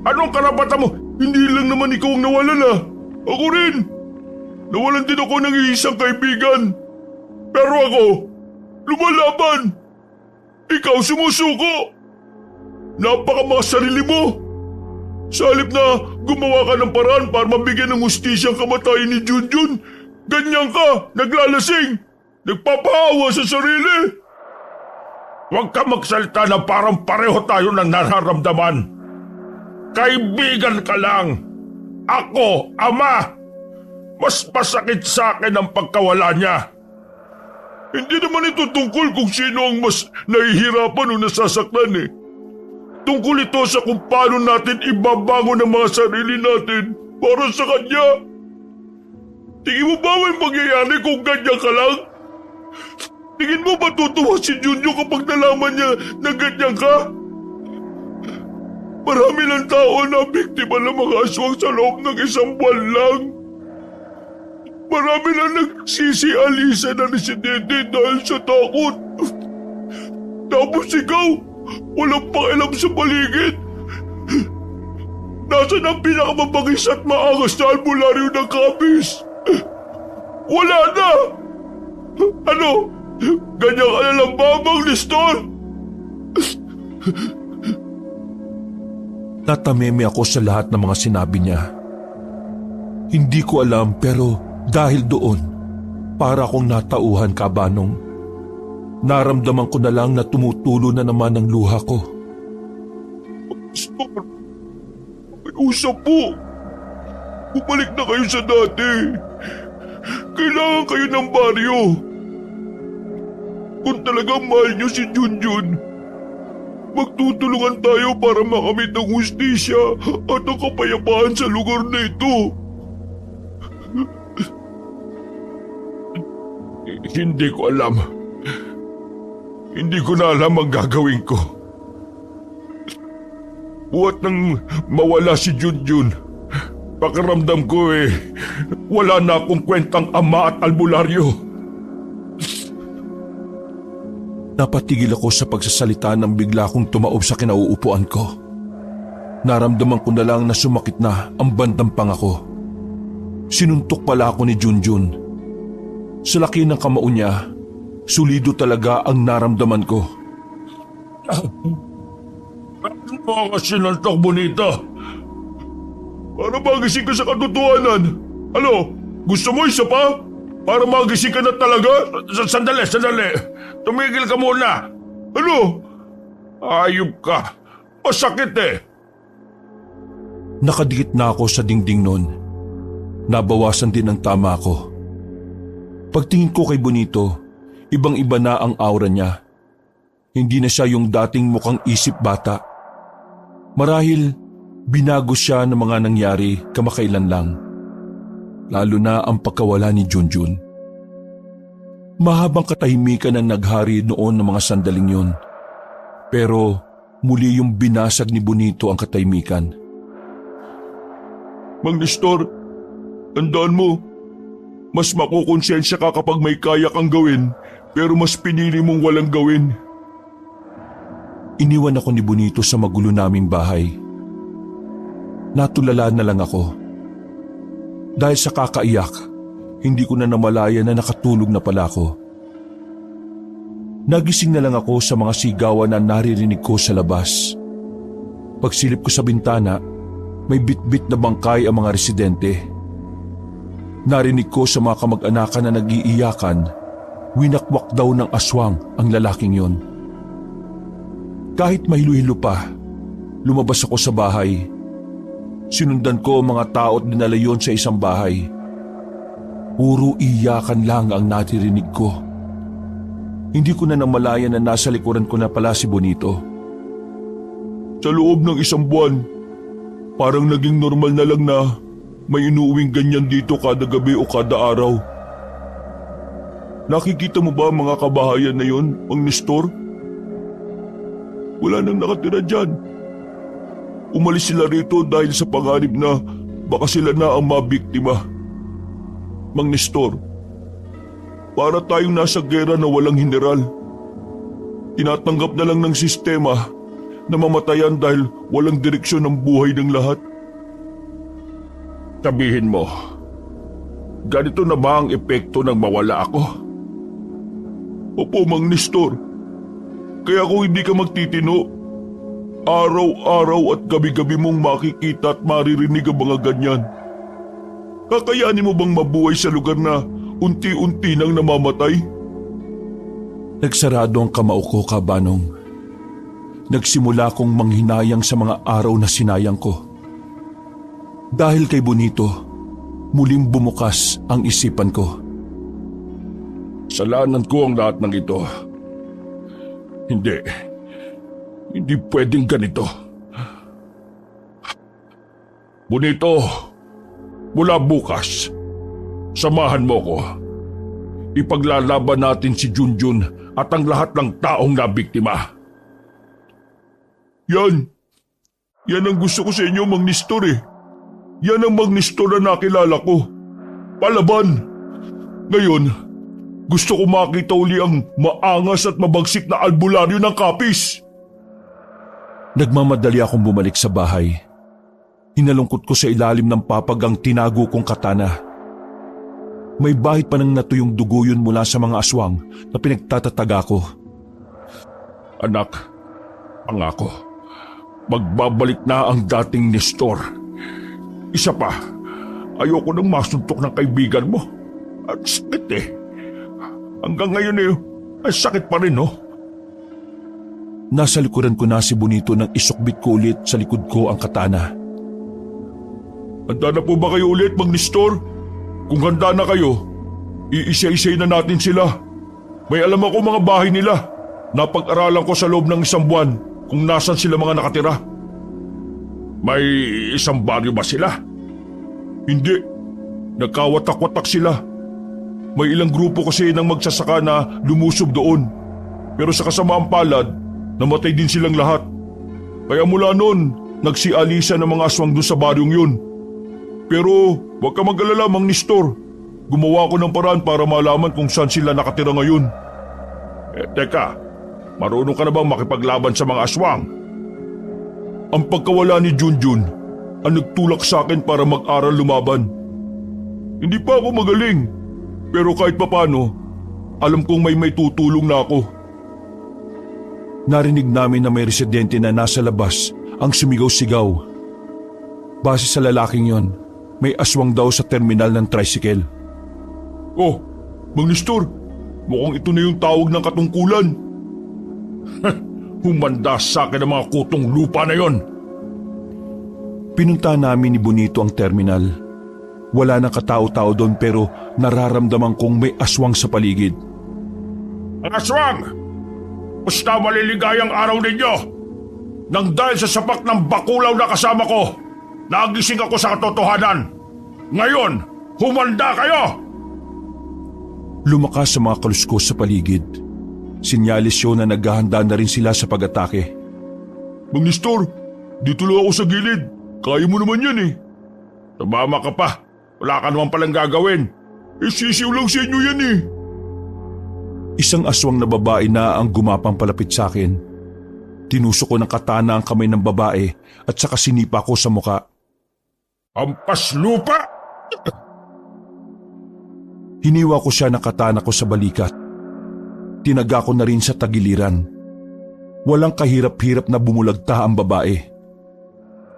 Anong karapatan mo? Hindi lang naman ikaw ang nawalan ah. Ako rin. Nawalan din ako ng isang kaibigan. Pero ako, lumalaban. Ikaw sumusuko. Napakamakasarili mo. Sa halip na gumawa ka ng paraan para mabigyan ng hustisya ang kamatayan ni Junjun, ganyan ka, naglalasing, nagpapaawa sa sarili. Huwag ka magsalita na parang pareho tayo ng nararamdaman. Kaibigan ka lang. Ako, ama. Mas masakit sa akin ang pagkawala niya. Hindi naman ito tungkol kung sino ang mas nahihirapan o nasasaktan eh. Tungkol ito sa kung paano natin ibabangon ang mga sarili natin para sa kanya. Tingin mo ba may mangyayari kung ganyan ka lang? Tingin mo ba tutuwa si Junjun kapag nalaman niya na ganyan ka? Marami ng tao na biktima ng mga aswang sa loob ng isang buwan lang. Marami na nagsisialisa na residente dahil sa takot. Tapos ikaw, walang pakialam sa paligid. Nasaan ang pinakamabagis at maangas na albularyo ng Capiz? Wala na! Ano? Ganyan ka na lang ba, Mang Nestor? Natameme ako sa lahat ng mga sinabi niya. Hindi ko alam pero dahil doon, para akong natauhan kabanong. Naramdaman ko na lang na tumutulo na naman ang luha ko. Nestor, may usap po. Bumalik na kayo sa dati. Kailangan kayo ng baryo. Kung talagang mahal niyo si Junjun, magtutulungan tayo para makamit ang hustisya at ang kapayapaan sa lugar na ito. Hindi ko alam. Hindi ko na alam ang gagawin ko. Buhat nang mawala si Junjun, Pakiramdam ko wala na akong kwentang ama at albularyo. Napatigil ako sa pagsasalita nang bigla akong tumaob sa kinauupuan ko. Naramdaman ko na lang na sumakit na ang bandang panga ko. Sinuntok pala ako ni Junjun. Sa laki ng kamao niya, solido talaga ang naramdaman ko. Bakit mo ako sinuntok, Bonito? para magising ka sa katotohanan. Ano, gusto mo isa pa? Para magising ka na talaga? Sandali. Tumigil ka muna. Ano? Ayop ka. Masakit eh. Nakadikit na ako sa dingding noon. Nabawasan din ang tama ko. Pagtingin ko kay Bonito, ibang-iba na ang aura niya. Hindi na siya yung dating mukhang isip bata. Marahil, binago siya ng mga nangyari kamakailan lang. Lalo na ang pagkawala ni Junjun. Mahabang katahimikan ang naghari noon ng mga sandaling yun. Pero muli yung binasag ni Bonito ang katahimikan. Mang Nestor, tandaan mo, mas makukonsensya ka kapag may kaya kang gawin, pero mas pinili mong walang gawin. Iniwan ako ni Bonito sa magulo naming bahay. Natulala na lang ako. Dahil sa kakaiyak, hindi ko na namalaya na nakatulog na pala ako. Nagising na lang ako sa mga sigawan na naririnig ko sa labas. Pagsilip ko sa bintana, may bitbit na bangkay ang mga residente. Narinig ko sa mga kamag-anakan na nag-iiyakan, winakwak daw ng aswang ang lalaking yon. Kahit mahilo-hilo pa, lumabas ako sa bahay. Sinundan ko ang mga tao at dinala yon sa isang bahay. Puro iyakan lang ang natirinig ko. Hindi ko na namalayan na nasa likuran ko na pala si Bonito. Sa loob ng isang buwan, parang naging normal na lang na may inuuwing ganyan dito kada gabi o kada araw. Nakikita mo ba ang mga kabahayan na yon, Mang Nestor? Wala nang nakatira dyan. Umalis sila rito dahil sa panganib na baka sila na ang mabiktima. Mang Nestor, para tayong nasa gera na walang general. Tinatanggap na lang ng sistema na mamatayan dahil walang direksyon ng buhay ng lahat. Sabihin mo, ganito na ba ang epekto ng mawala ako? Opo, Mang Nestor. Kaya kung hindi ka magtitino, araw-araw at gabi-gabi mong makikita at maririnig ang mga ganyan. Kakayanin mo bang mabuhay sa lugar na unti-unti nang namamatay? Nagsarado ang kamao ko, Kabanong. Nagsimula kong manghinayang sa mga araw na sinayang ko. Dahil kay Bonito, muling bumukas ang isipan ko. Kasalanan ko ang lahat ng ito. Hindi pwedeng ganito. Bonito, mula bukas, samahan mo ko. Ipaglalaban natin si Junjun at ang lahat ng taong nabiktima. Yan ang gusto ko sa inyo, Mang Nestor eh. Yan ang Mang Nestor na nakilala ko. Palaban. Ngayon, gusto ko makita uli ang maangas at mabagsik na albularyo ng Kapis. Nagmamadali akong bumalik sa bahay. Hinalungkot ko sa ilalim ng papag ang tinago kong katana. May bahid pa nang natuyong dugo yun mula sa mga aswang na pinagtatataga ko. Anak, pangako, magbabalik na ang dating Nestor. Isa pa, ayoko nang masuntok ng kaibigan mo. At sakit eh. Hanggang ngayon eh, ay sakit pa rin, no? Nasa likuran ko na si Bonito nang isukbit ko ulit sa likod ko ang katana. Handa na po ba kayo ulit, Mang Nestor? Kung handa na kayo, iisa-isay na natin sila. May alam ako mga bahay nila. Napag-aralan ko sa loob ng isang buwan kung nasan sila mga nakatira. May isang baryo ba sila? Hindi. Nagkawatak-watak sila. May ilang grupo kasi ng magsasaka na lumusob doon. Pero sa kasamaang palad, namatay din silang lahat. Kaya mula noon, nagsialisa ng mga aswang doon sa baryong yun. Pero huwag ka mag-alala, Mang Nestor. Gumawa ko ng paraan para malaman kung saan sila nakatira ngayon. Teka, marunong ka na bang makipaglaban sa mga aswang? Ang pagkawala ni Junjun ang nagtulak sa akin para mag-aral lumaban. Hindi pa ako magaling, pero kahit papano, alam kong may tutulong na ako. Narinig namin na may residente na nasa labas ang sumigaw-sigaw. Base sa lalaking yon, may aswang daw sa terminal ng tricycle. Oh, Mang Nestor, mukhang ito na yung tawag ng katungkulan. Humanda sa akin ang mga kutong lupa na yon. Pinunta namin ni Bonito ang terminal. Wala nang katao-tao doon pero nararamdaman kong may aswang sa paligid. Ang aswang! Basta maliligayang araw ninyo! Nang dahil sa sapak ng bakulaw na kasama ko, nagising ako sa katotohanan. Ngayon, humanda kayo! Lumakas sa mga kaluskos sa paligid. Sinyalis yun na naghahanda na rin sila sa pag-atake. Mang Nestor, dito lang ako sa gilid. Kaya mo naman yan eh. Tumama ka pa. Wala ka naman palang gagawin. Sisiw lang sa inyo yan eh. Isang aswang na babae na ang gumapang palapit sa akin. Tinusok ko ng katana ang kamay ng babae at saka sinipa ko sa muka. Ampas lupa! Hiniwa ko siya ng katana ko sa balikat. Tinaga ko na rin sa tagiliran. Walang kahirap-hirap na bumulagta ang babae.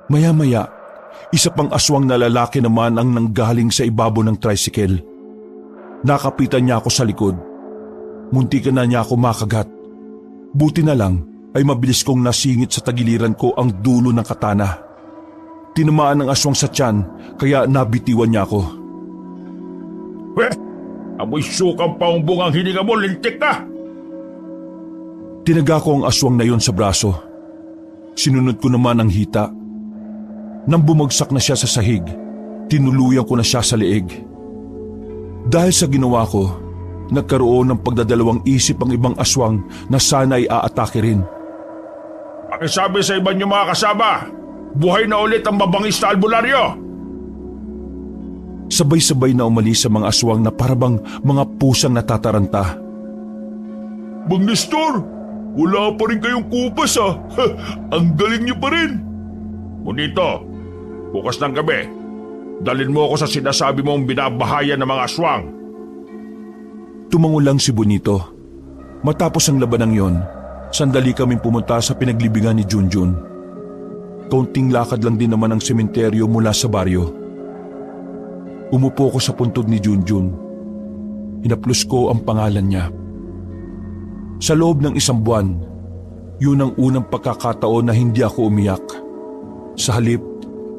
Maya-maya, isa pang aswang na lalaki naman ang nanggaling sa ibabaw ng tricycle. Nakapitan niya ako sa likod. Muntikan na niya ako makagat. Buti na lang ay mabilis kong nasingit sa tagiliran ko ang dulo ng katana. Tinamaan ng aswang sa tiyan kaya nabitiwan niya ako. Amoy sukang paumbong ang hininga mo, lintik ka! Tinaga ko ang aswang na yon sa braso. Sinunod ko naman ang hita. Nang bumagsak na siya sa sahig, tinuluyan ko na siya sa leeg. Dahil sa ginawa ko, nagkaroon ng pagdadalawang isip ang ibang aswang na sana ay aatake rin. Pakisabi sa iba niyo mga kasama, buhay na ulit ang mabangis na albularyo! Sabay-sabay na umalis sa mga aswang na parabang mga pusang natataranta. Mang Nestor, wala pa rin kayong kupas ha. Ang galing niyo pa rin. Bonito, bukas ng gabi, dalin mo ako sa sinasabi mong binabahayan ng mga aswang. Tumango lang si Bonito. Matapos ang labanang yon, sandali kaming pumunta sa pinaglibingan ni Junjun. Kaunting lakad lang din naman ang sementeryo mula sa baryo. Umupo ko sa puntod ni Junjun. Hinaplos ko ang pangalan niya. Sa loob ng 1 buwan, yun ang unang pagkakataon na hindi ako umiyak. Sa halip,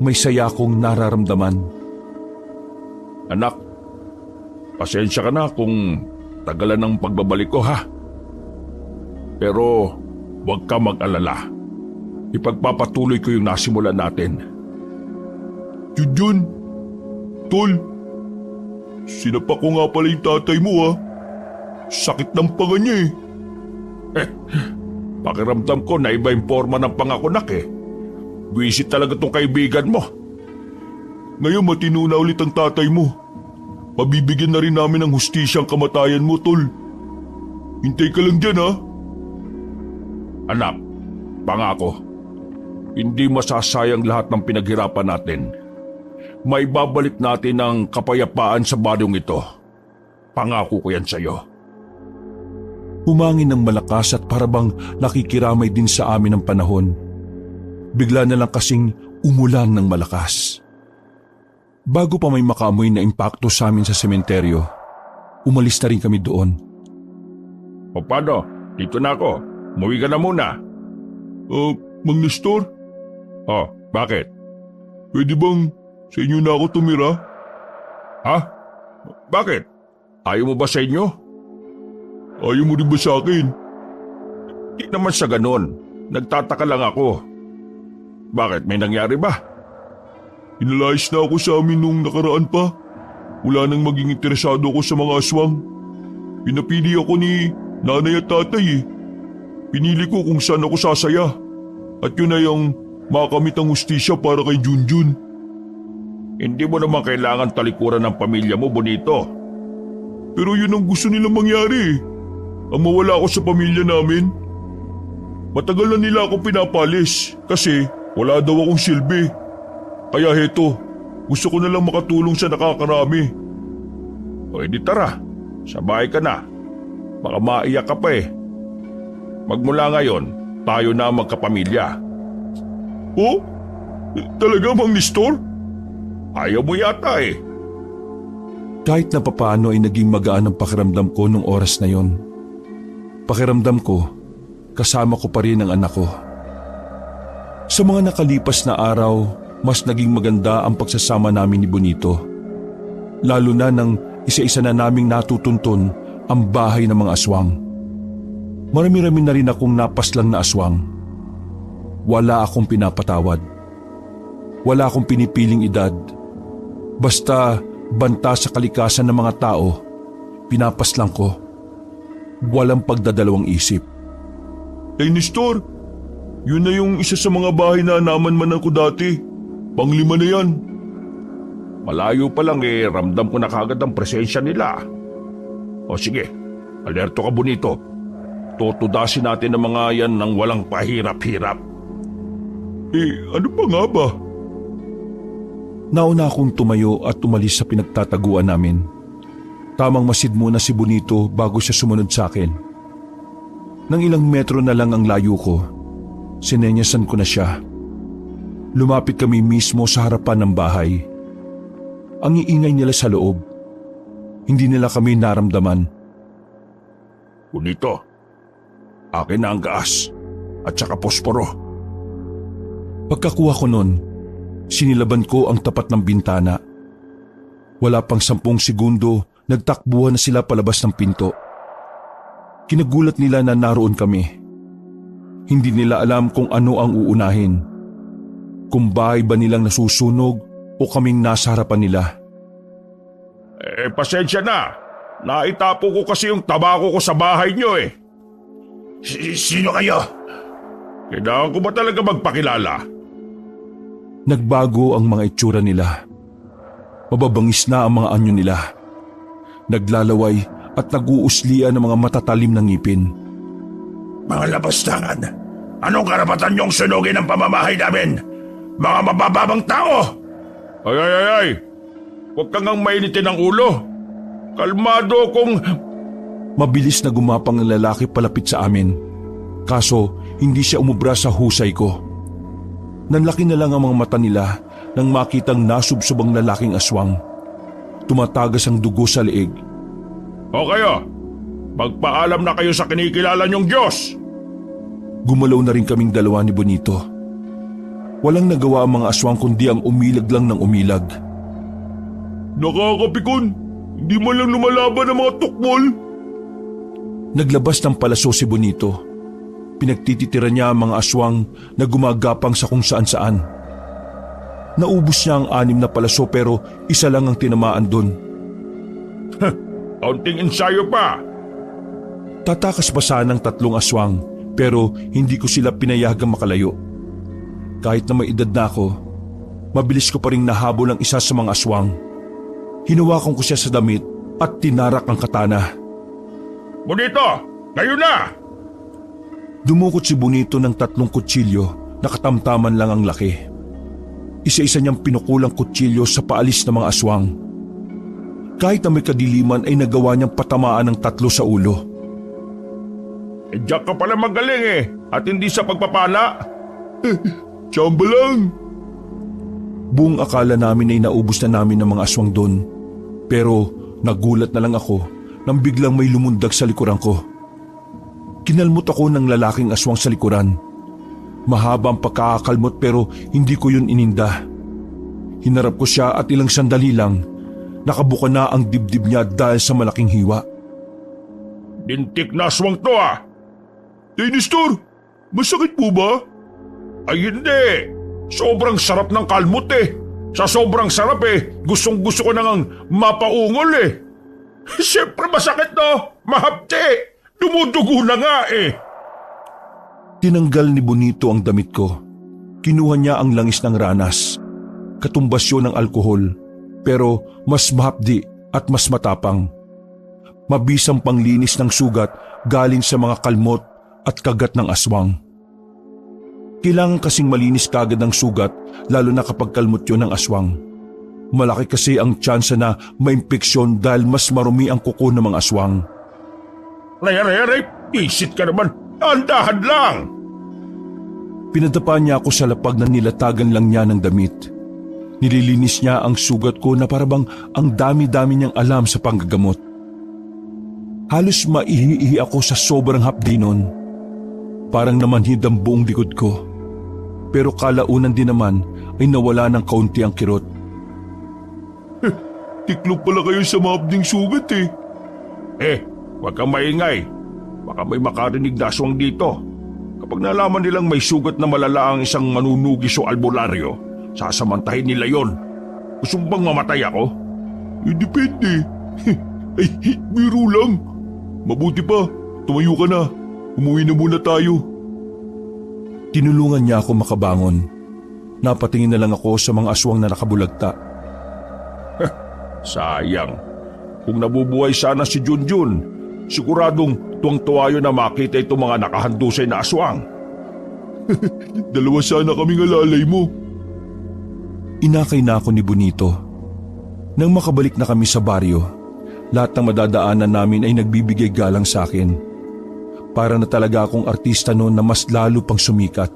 may saya akong nararamdaman. Anak, pasensya ka na kung tagalan ng pagbabalik ko ha. Pero huwag ka mag-alala. Ipagpapatuloy ko yung nasimulan natin. Junjun, Tol, sinapa ko nga pala yung tatay mo ha. Sakit ng panga niya Pakiramdam ko na iba yung forma ng pangakunak eh. Buwisit talaga tong kaibigan mo. Ngayon matino na ulit ang tatay mo. Mabibigyan na rin namin ng hustisya ang kamatayan mo, Tol. Hintay ka lang dyan ha. Anak, pangako, hindi masasayang lahat ng pinaghirapan natin. Maibabalik natin ang kapayapaan sa baryong ito. Pangako ko yan sa'yo. Humangin ng malakas at parabang nakikiramay din sa amin ang panahon. Bigla na lang kasing umulan ng malakas. Bago pa may makaamoy na impakto sa amin sa sementeryo, umalis na rin kami doon. O paano? Dito na ako. Umuwi ka na muna. Mang Nestor, Oh, bakit? pwede bang sa inyo na ako tumira? Ha? Bakit? Ayaw mo ba sa inyo? Ayaw mo rin ba sa akin? Di naman sa ganon. Nagtataka lang ako. Bakit? May nangyari ba? Inalayas na ako sa amin nung nakaraan pa. Wala nang maging interesado ako sa mga aswang. Pinapili ako ni nanay at tatay eh. Pinili ko kung saan ako sasaya. At yun ay ang makamit ang hustisya para kay Junjun. Hindi mo naman kailangan talikuran ng pamilya mo, Bonito. Pero yun ang gusto nilang mangyari eh. Ang mawala ako sa pamilya namin. Matagal na nila ako pinapalis kasi wala daw akong silbi. Kaya heto, gusto ko na lang makatulong sa nakakarami. O edi tara, sa bahay ka na. Baka maiyak ka pa eh. Magmula ngayon, tayo na magkapamilya. Oh? Talaga, Mang Nestor? Ayaw mo yata eh. Kahit na papaano ay naging magaan ang pakiramdam ko nung oras na yon. Pakiramdam ko, kasama ko pa rin ang anak ko. Sa mga nakalipas na araw, mas naging maganda ang pagsasama namin ni Bonito. Lalo na nang isa-isa na naming natutuntun ang bahay ng mga aswang. Marami-rami na rin akong napaslang na aswang. Wala akong pinapatawad. Wala akong pinipiling edad. Basta banta sa kalikasan ng mga tao, pinapaslang ko. Walang pagdadalawang isip. Nestor, yun na yung isa sa mga bahay na naman ko dati. Pang-5 na yan. Malayo pa lang eh, ramdam ko na kagad ang presensya nila. O sige, alerto ka, Bonito. Tutudasin natin ang mga yan ng walang pahirap-hirap. Ano pa nga ba? Nauna akong tumayo at umalis sa pinagtataguan namin. Tamang masid muna si Bonito bago siya sumunod sa akin. Nang ilang metro na lang ang layo ko, sinenyasan ko na siya. lumapit kami mismo sa harapan ng bahay. Ang iingay nila sa loob. Hindi nila kami naramdaman. Bonito, akin na ang gas at saka posporo. Pagkakuha ko nun, sinilaban ko ang tapat ng bintana. Wala pang 10 segundo, nagtakbuhan na sila palabas ng pinto. Kinagulat nila na naroon kami. Hindi nila alam kung ano ang uunahin. Kung bahay ba nilang nasusunog o kaming nasa harapan nila. Pasensya na. Naitapo ko kasi yung tabako ko sa bahay nyo eh. Sino kayo? Kailangan ko ba talaga magpakilala? Nagbago ang mga itsura nila. Mababangis na ang mga anyo nila. Naglalaway at nag-uuslian ng mga matatalim na ngipin. Mga labastangan, anong karapatan niyong sunugin ang pamamahay namin? Mga mabababang tao! Ay! Huwag kang ngang mainitin ang ulo. Kalmado kung... Mabilis na gumapang ang lalaki palapit sa amin. Kaso, hindi siya umubra sa husay ko. Nanlaki na lang ang mga mata nila nang makitang nasubsob ang lalaking aswang. Tumatagas ang dugo sa leeg. O kayo, magpaalam na kayo sa kinikilala niyong Diyos. Gumalaw na rin kaming dalawa ni Bonito. Walang nagawa ang mga aswang kundi ang umilag lang ng umilag. Nakakapikon, hindi mo lang lumalaban ang mga tukmol. Naglabas ng palaso si Bonito. Pinagtititira niya ang mga aswang na gumagapang sa kung saan-saan. Naubos niya ang 6 na palaso pero isa lang ang tinamaan doon. Kaunting ensayo pa. Tatakas pa sana ng 3 aswang pero hindi ko sila pinayagang makalayo. Kahit na may edad na ako, mabilis ko pa rin nahabol ang isa sa mga aswang. Hinawakan ko siya sa damit at tinarak ang katana. Bonito, kayo na! Dumukot si Bonito ng 3 kutsilyo na katamtaman lang ang laki. Isa-isa niyang pinukulang kutsilyo sa paalis ng mga aswang. Kahit na may kadiliman ay nagawa niyang patamaan ng 3 sa ulo. Diyak ka pala magaling eh, at hindi sa pagpapala. Tsamba lang. Buong akala namin ay naubos na namin ng mga aswang doon. Pero nagulat na lang ako nang biglang may lumundag sa likuran ko. Kinalmot ako ng lalaking aswang sa likuran. Mahaba ang pagkakakalmot pero hindi ko yun ininda. Hinarap ko siya at ilang sandali lang, nakabuka na ang dibdib niya dahil sa malaking hiwa. Lintik na aswang to ah! Nestor, masakit po ba? Ay hindi! Sobrang sarap ng kalmot eh! Sa sobrang sarap eh, gustong-gusto ko nang mapaungol eh! Siyempre masakit no! Mahapti! Dumudugo na nga eh! Tinanggal ni Bonito ang damit ko. Kinuha niya ang langis ng ranas. Katumbas yun ng alkohol, pero mas mahapdi at mas matapang. Mabisang panglinis ng sugat galing sa mga kalmot at kagat ng aswang. Kailangan kasing malinis kagad ng sugat lalo na kapag kalmot yun ng aswang. Malaki kasi ang tsansa na maimpeksyon dahil mas marumi ang kuko ng mga aswang. Ray, isit ka naman! Andahan lang! Pinadapa niya ako sa lapag na nilatagan lang niya ng damit. Nililinis niya ang sugat ko na parabang ang dami-dami niyang alam sa panggagamot. Halos maihi-ihi ako sa sobrang hapdi nun. Parang namanhid ang buong likod ko. Pero kalaunan din naman ay nawala ng kaunti ang kirot. Tiklop pala kayo sa mahapding sugat eh. Huwag kang maingay. Baka may makarinig na aswang dito. Kapag nalaman nilang may sugat na malala ang isang manunugis o albularyo, sasamantahin nila yon. Gusto bang mamatay ako? Depende. Ay, biro lang. Mabuti pa, tumayo ka na. Umuwi na muna tayo. Tinulungan niya ako makabangon. Napatingin na lang ako sa mga aswang na nakabulagta. Sayang. Kung nabubuhay sana si Junjun, siguradong tuwang-tuwa yun na makita itong mga nakahandusay na aswang. Dalawa sana kaming alalay mo. Inakay na ako ni Bonito. Nang makabalik na kami sa baryo, lahat ng madadaanan namin ay nagbibigay galang sa akin. Para na talaga akong artista noon na mas lalo pang sumikat.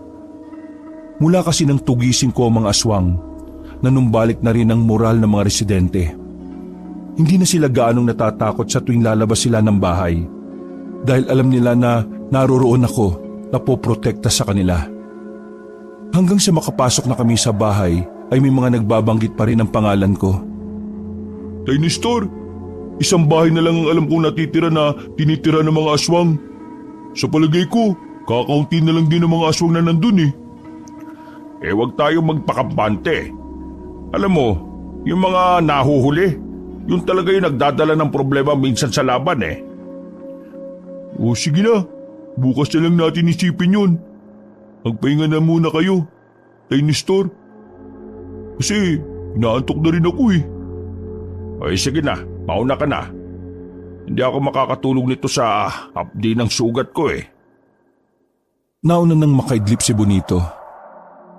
Mula kasi nang tugisin ko ang mga aswang, nanumbalik na rin ang moral ng mga residente. Hindi na sila gaanong natatakot sa tuwing lalabas sila ng bahay dahil alam nila na naroroon ako na poprotekta sa kanila. Hanggang sa makapasok na kami sa bahay ay may mga nagbabanggit pa rin ang pangalan ko. Tay Nestor, isang bahay na lang ang alam kong natitira na tinitira ng mga aswang. Sa palagay ko, kakaunti na lang din ng mga aswang na nandun eh. Huwag tayo magpakampante. Alam mo, yung mga nahuhuli, yun talaga yung nagdadala ng problema minsan sa laban eh. O sige na, bukas na lang natin isipin yun. Magpahinga na muna kayo, Tay Nestor. Kasi inaantok na rin ako eh. Ay sige na, mauna ka na. Hindi ako makakatulog nito sa hapdi ng sugat ko eh. Nauna nang makaidlip si Bonito.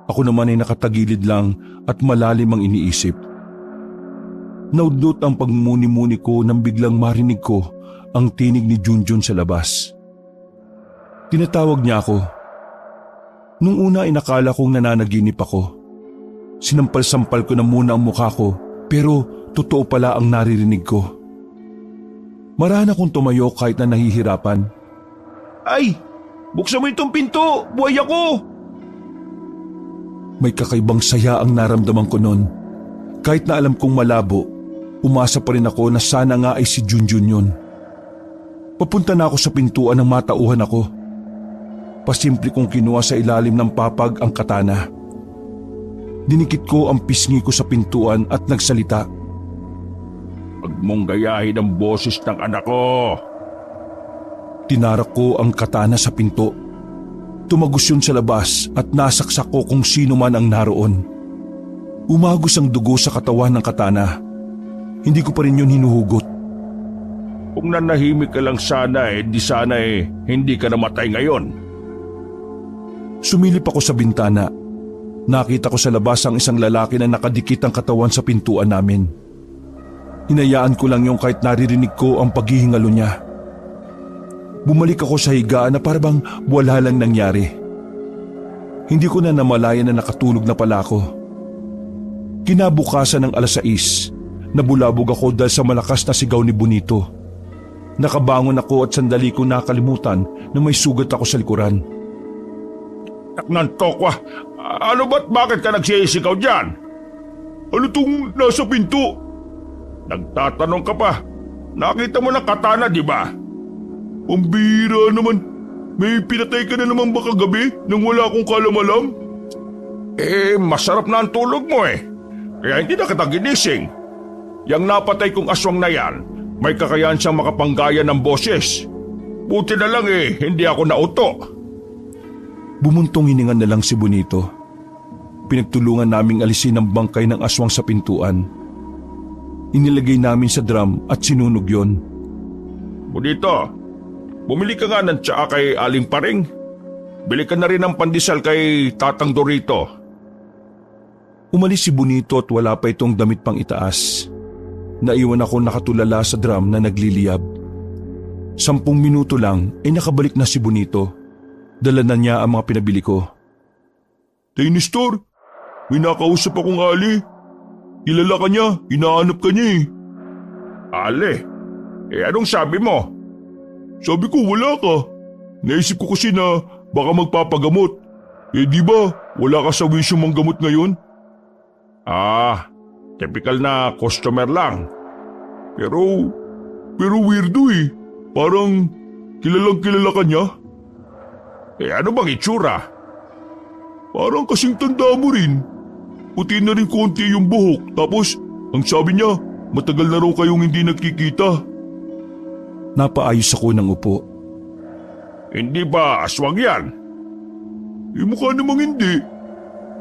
Ako naman ay nakatagilid lang at malalim ang iniisip. Naudlot ang pagmuni-muni ko nang biglang marinig ko ang tinig ni Junjun sa labas. Tinatawag niya ako. Nung una ay nakala kong nananaginip ako. Sinampal-sampal ko na muna ang mukha ko pero totoo pala ang naririnig ko. Marahan akong tumayo kahit na nahihirapan. Ay! Buksan mo itong pinto! Buhay ako! May kakaibang saya ang naramdaman ko noon. Kahit na alam kong malabo, umasa pa rin ako na sana nga ay si Junjun yun. Papunta na ako sa pintuan nang matauhan ako. Pasimple kong kinuha sa ilalim ng papag ang katana. Dinikit ko ang pisngi ko sa pintuan at nagsalita. Huwag mong gayahin ang boses ng anak ko. Tinarak ko ang katana sa pinto. Tumagos yun sa labas at nasaksak ko kung sino man ang naroon. Umagos ang dugo sa katawan ng katana. Hindi ko pa rin yun hinuhugot. Kung nanahimik ka lang sana di sana hindi ka namatay ngayon. Sumilip ako sa bintana. Nakita ko sa labas ang isang lalaki na nakadikit ang katawan sa pintuan namin. Hinayaan ko lang yung kahit naririnig ko ang paghihingalo niya. Bumalik ako sa higaan na parang wala lang nangyari. Hindi ko na namalayan na nakatulog na pala ako. Kinabukasan ng 6:00, nabulabog ako dahil sa malakas na sigaw ni Bonito. Nakabangon ako at sandali ko nakalimutan na may sugat ako sa likuran. Taknan tokwa, ano ba't bakit ka nagsisigaw dyan? Ano tong nasa pinto? Nagtatanong ka pa. Nakita mo ng katana di ba? Ang bihira naman. May pinatay ka na naman ba kagabi nang wala akong kalamalam? Masarap na ang tulog mo eh. Kaya hindi na kita ginising. Yang napatay kong aswang na yan, may kakayahan siyang makapanggaya ng boses. Buti na lang hindi ako nauto. Bumuntong hiningan na lang si Bonito. Pinagtulungan naming alisin ang bangkay ng aswang sa pintuan. Inilagay namin sa drum at sinunog yon. Bonito, bumili ka nga ng tsaa kay Aling Paring. Bili ka na rin ng pandesal kay Tatang Dorito. Umalis si Bonito at wala pa itong damit pang itaas. Naiwan ako nakatulala sa drum na nagliliyab. 10 minuto lang ay nakabalik na si Bonito. Dala na niya ang mga pinabili ko. Tay Nestor, may nakausap akong Ali. Kilala ka niya, hinahanap ka niya eh. Ali? Anong sabi mo? Sabi ko wala ka. Naisip ko kasi na baka magpapagamot. Di ba wala ka sa wisyo manggamot ngayon? Typical na customer lang. Pero weirdo eh. Parang kilalang kilala ka niya. Ano bang itsura? Parang kasing tanda mo rin. Puti na rin konti yung buhok. Tapos ang sabi niya, matagal na raw kayong hindi nagkikita. Napaayos ako ng upo. Hindi ba aswang yan? Mukha namang hindi.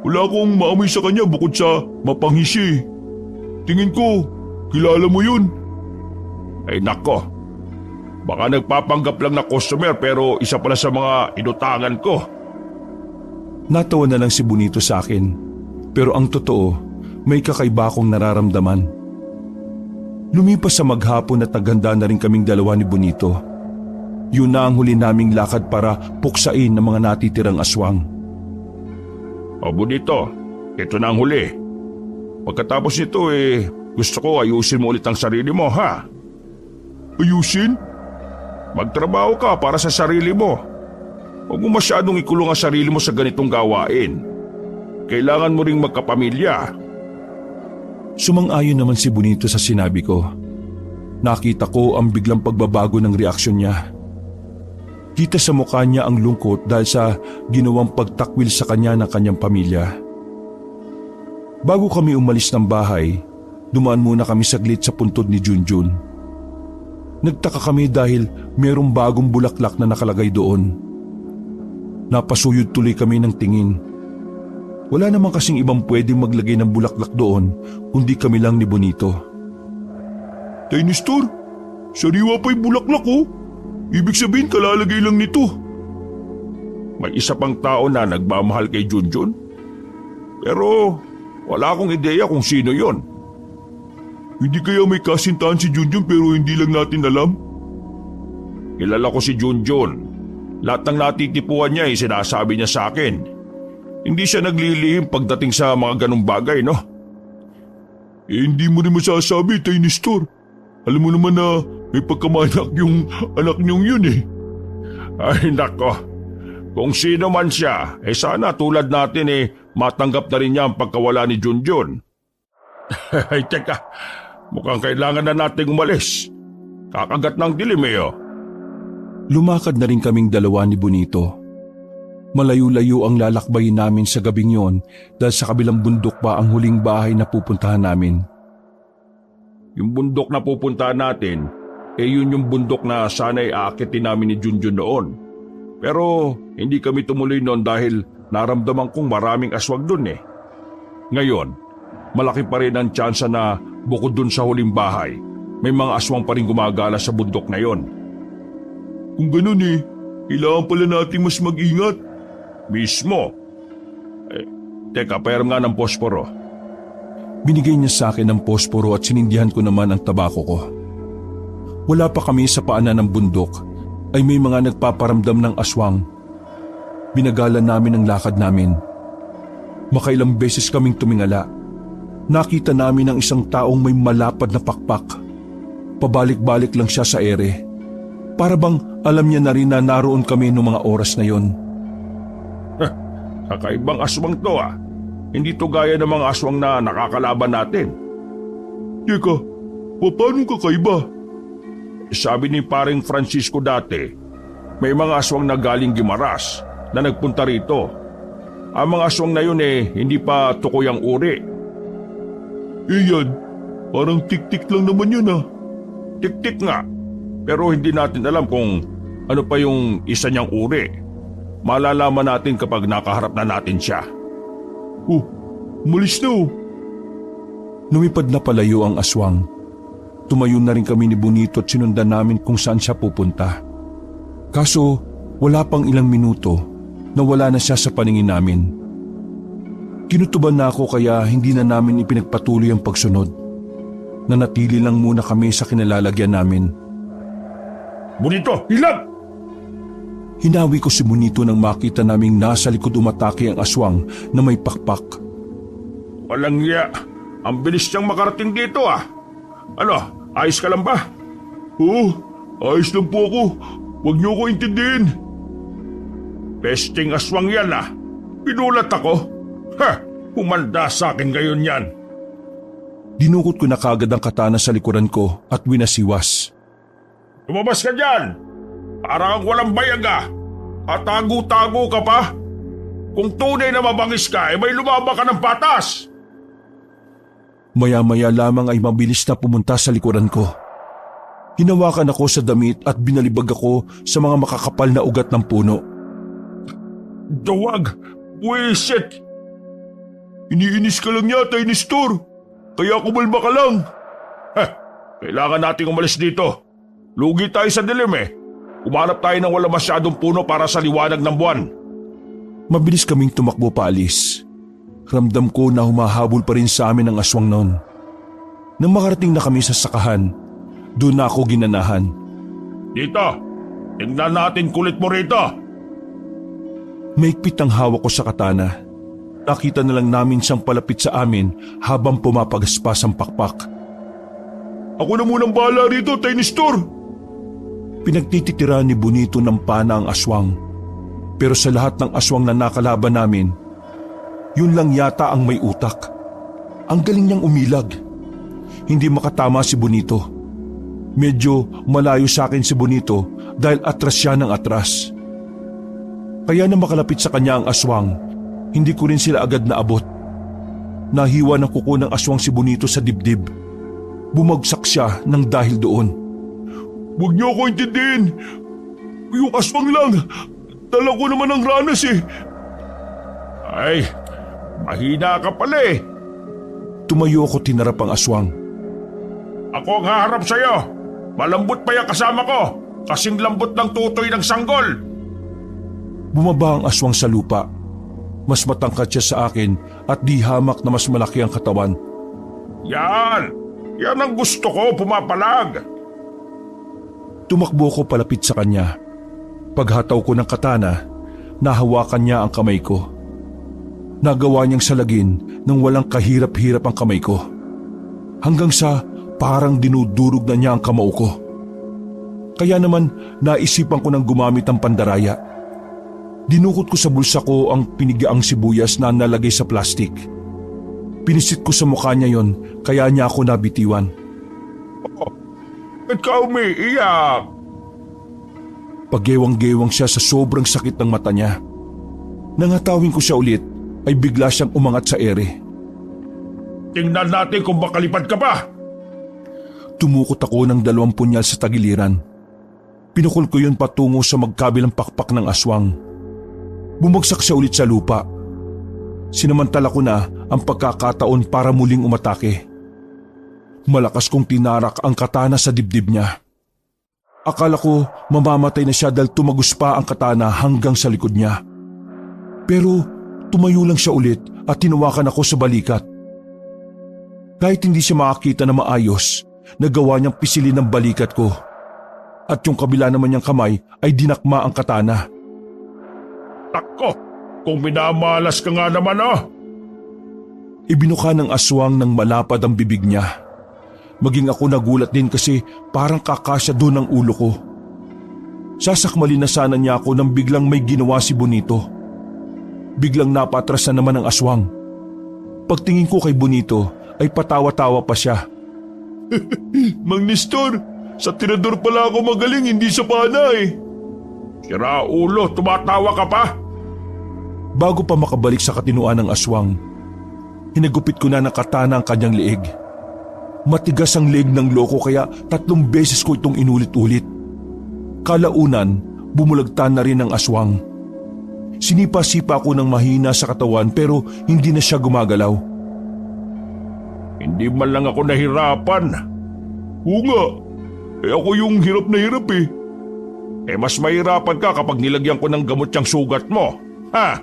Wala akong maamoy sa kanya bukod sa mapanghisi. Tingin ko, kilala mo yun. Nako. Baka nagpapanggap lang na customer pero isa pala sa mga inutangan ko. Natawa na lang si Bonito sa akin. Pero ang totoo, may kakaiba akong nararamdaman. Lumipas sa maghapon at naghanda na rin kaming dalawa ni Bonito. Yun na ang huli naming lakad para puksain ng mga natitirang aswang. O Bonito, ito na ang huli. Pagkatapos nito gusto ko ayusin mo ulit ang sarili mo, ha? Ayusin? Magtrabaho ka para sa sarili mo. Huwag mo masyadong ikulong ang sarili mo sa ganitong gawain. Kailangan mo ring magkapamilya. Sumang-ayon naman si Bonito sa sinabi ko. Nakita ko ang biglang pagbabago ng reaksyon niya. Kita sa mukha niya ang lungkot dahil sa ginawang pagtakwil sa kanya ng kanyang pamilya. Bago kami umalis ng bahay, dumaan muna kami saglit sa puntod ni Junjun. Nagtaka kami dahil mayroong bagong bulaklak na nakalagay doon. Napasuyod tuloy kami ng tingin. Wala naman kasing ibang pwedeng maglagay ng bulaklak doon kundi kami lang ni Bonito. Tay Nestor, sariwa pa yung bulaklak oh. Ibig sabihin kalalagay lang nito. May isa pang tao na nagmamahal kay Junjun. Pero wala akong ideya kung sino yon. Hindi kaya may kasintahan si Junjun pero hindi lang natin alam? Kilala ko si Junjun. Lahat ng natitipuan niya sinasabi niya sa akin. Hindi siya naglilihim pagdating sa mga ganong bagay, no? Hindi mo rin masasabi, Tay Nestor. Alam mo naman na may pagkamanak yung anak niyong yun eh. Ay nako, kung sino man siya, sana tulad natin matanggap na rin niya ang pagkawala ni Junjun. Ay teka, mukhang kailangan na nating umalis. Kakagat ng dilim oh. Lumakad na rin kaming dalawa ni Bonito. Malayo-layo ang lalakbayin namin sa gabing yon dahil sa kabilang bundok pa ang huling bahay na pupuntahan namin. Yung bundok na pupuntahan natin, yun yung bundok na sana'y aakitin namin ni Junjun noon. Pero hindi kami tumuloy noon dahil naramdaman kong maraming aswang dun eh. Ngayon, malaki pa rin ang tsansa na bukod dun sa huling bahay, may mga aswang pa rin gumagala sa bundok na yon. Kung ganun kailangan pala natin mas mag-ingat. Mismo. Teka, pairam nga ng posporo. Binigay niya sa akin ng posporo at sinindihan ko naman ang tabako ko. Wala pa kami sa paanan ng bundok ay may mga nagpaparamdam ng aswang. Binagalan namin ang lakad namin. Makailang beses kaming tumingala. Nakita namin ang isang taong may malapad na pakpak. Pabalik-balik lang siya sa ere. Para bang alam niya na rin na naroon kami noong mga oras na yon. Kakaibang aswang to Hindi to gaya ng mga aswang na nakakalaban natin. Teka, paano kakaiba? Sabi ni paring Francisco dati, may mga aswang na galing Guimaras na nagpunta rito. Ang mga aswang na yun hindi pa tukoy ang uri. Yan, parang tik-tik lang naman yun Tik-tik nga, pero hindi natin alam kung ano pa yung isa niyang uri. Malalaman natin kapag nakaharap na natin siya. Umalis na Lumipad na palayo ang aswang. Tumayo na rin kami ni Bonito at sinundan namin kung saan siya pupunta. Kaso wala pang ilang minuto na wala na siya sa paningin namin. Kinutuban na ako kaya hindi na namin ipinagpatuloy ang pagsunod. Nanatili lang muna kami sa kinalalagyan namin. Bonito, hilag! Hinawi ko si Bonito nang makita naming nasa likod umatake ang aswang na may pakpak. Walang iya, ang bilis niyang makarating dito Ano, ayos ka lang ba? Oo, ayos lang po ako. Huwag niyo ko intindihin. Pesting aswang yan Pinulat ako. Humanda sa akin ngayon yan. Dinukot ko na kagad ang katana sa likuran ko at winasiwas. Lumabas ka dyan! Parang walang bayag At tago-tago ka pa. Kung tunay na mabangis ka, may lumaba ka ng patas. Maya-maya lamang ay mabilis na pumunta sa likuran ko. Hinawakan ako sa damit at binalibag ako sa mga makakapal na ugat ng puno. Duwag! Buwisit! Iniinis ka lang niya, Tay Nestor. Kaya kumalma ka lang. Kailangan nating umalis dito. Lugi tayo sa dilim Umanap tayo ng wala masyadong puno para sa liwanag ng buwan. Mabilis kaming tumakbo paalis. Ramdam ko na humahabol pa rin sa amin ang aswang noon. Nang makarating na kami sa sakahan, doon na ako ginanahan. Dito! Tingnan natin kulit mo rito! Maigpit ang hawak ko sa katana. Nakita na lang namin siyang palapit sa amin habang pumapagaspas ang pakpak. Ako na munang bahala rito, Tay Nestor. Pinagtititira ni Bonito ng pana ang aswang. Pero sa lahat ng aswang na nakalaban namin, yun lang yata ang may utak. Ang galing niyang umilag. Hindi makatama si Bonito. Medyo malayo sa akin si Bonito dahil atras siya ng atras. Kaya na makalapit sa kanya ang aswang, hindi ko rin sila agad naabot. Nahiwa ng kuko ng aswang si Bonito sa dibdib. Bumagsak siya ng dahil doon. Huwag niyo ako intindihin. Yung aswang lang. Dala ko naman ang ranas eh. Ay, mahina ka pala eh. Tumayo ko tinarap ang aswang. Ako ang haharap sa'yo. Malambot pa yung kasama ko. Kasing lambot ng tutoy ng sanggol. Bumaba ang aswang sa lupa. Mas matangkad siya sa akin at di hamak na mas malaki ang katawan. Yan! Yan ang gusto ko, pumapalag. Tumakbo ko palapit sa kanya. Paghataw ko ng katana, nahawakan niya ang kamay ko. Nagawa niyang salagin nang walang kahirap-hirap ang kamay ko. Hanggang sa parang dinudurog na niya ang kamao ko. Kaya naman naisipan ko nang gumamit ng pandaraya. Dinukot ko sa bulsa ko ang pinigaang sibuyas na nalagay sa plastik. Pinisit ko sa mukha niya yon, kaya niya ako nabitiwan. Ikaw may iyak. Paggewang-gewang siya sa sobrang sakit ng mata niya. Nangatawin ko siya ulit ay bigla siyang umangat sa ere. Tingnan natin kung makalipad ka pa. Tumukot ako ng 2 punyal sa tagiliran. Pinukol ko yun patungo sa magkabilang pakpak ng aswang. Bumagsak siya ulit sa lupa. Sinamantala ko na ang pagkakataon para muling umatake. Malakas kong tinarak ang katana sa dibdib niya. Akala ko mamamatay na siya dahil tumagos pa ang katana hanggang sa likod niya. Pero tumayo lang siya ulit at tinawakan ako sa balikat. Kahit hindi siya makakita na maayos, nagawa niyang pisilin ang balikat ko. At yung kabila naman niyang kamay ay dinakma ang katana. Tako, kung minamalas ka nga naman oh. Ibinuka ng aswang ng malapad ang bibig niya. Maging ako nagulat din kasi parang kakasya doon ang ulo ko. Sasakmalin na sana niya ako nang biglang may ginawa si Bonito. Biglang napatras na naman ang aswang. Pagtingin ko kay Bonito ay patawa-tawa pa siya. Mang Nestor, sa tirador pala ako magaling, hindi sa pana eh. Sira ulo, tumatawa ka pa? Bago pa makabalik sa katinuan ng aswang, hinagupit ko na ng katana ang kanyang leeg. Matigas ang leeg ng loko kaya 3 beses ko itong inulit-ulit. Kalaunan, bumulagtan na rin ang aswang. Sinipa-sipa ako ng mahina sa katawan pero hindi na siya gumagalaw. Hindi man lang ako nahirapan. Oo nga, ako yung hirap na hirap eh. Mas mahirapan ka kapag nilagyan ko ng gamot yung sugat mo. Ha?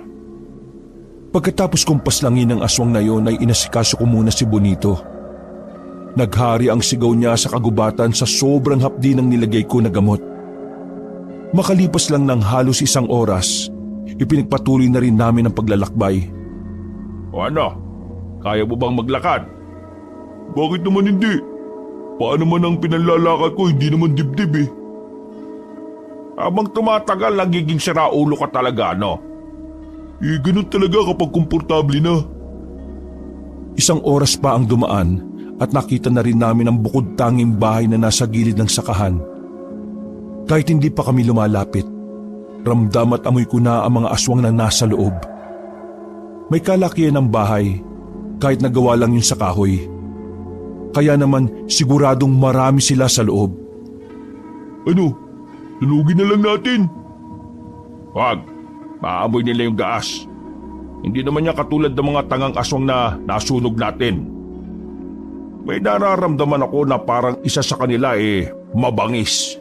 Pagkatapos kong paslangin ng aswang na yon ay inasikaso ko muna si Bonito. Naghari ang sigaw niya sa kagubatan sa sobrang hapdi ng nilagay ko na gamot. Makalipas lang ng halos 1 oras, ipinagpatuloy na rin namin ang paglalakbay. O ano? Kaya mo bang maglakad? Bakit naman hindi? Paano man ang pinalalakad ko, hindi naman dibdib eh. Habang tumatagal, nagiging siraulo ka talaga, no? Ganun talaga kapag komportable na. 1 oras pa ang dumaan at nakita na rin namin ang bukod tanging bahay na nasa gilid ng sakahan. Kahit hindi pa kami lumalapit, ramdam at amoy ko na ang mga aswang na nasa loob. May kalakihan ng bahay, kahit nagawa lang yun sa kahoy. Kaya naman siguradong marami sila sa loob. Ano? Lunugin na lang natin. Wag, maamoy nila yung gaas. Hindi naman niya katulad ng mga tangang aswang na nasunog natin. May nararamdaman ako na parang isa sa kanila mabangis.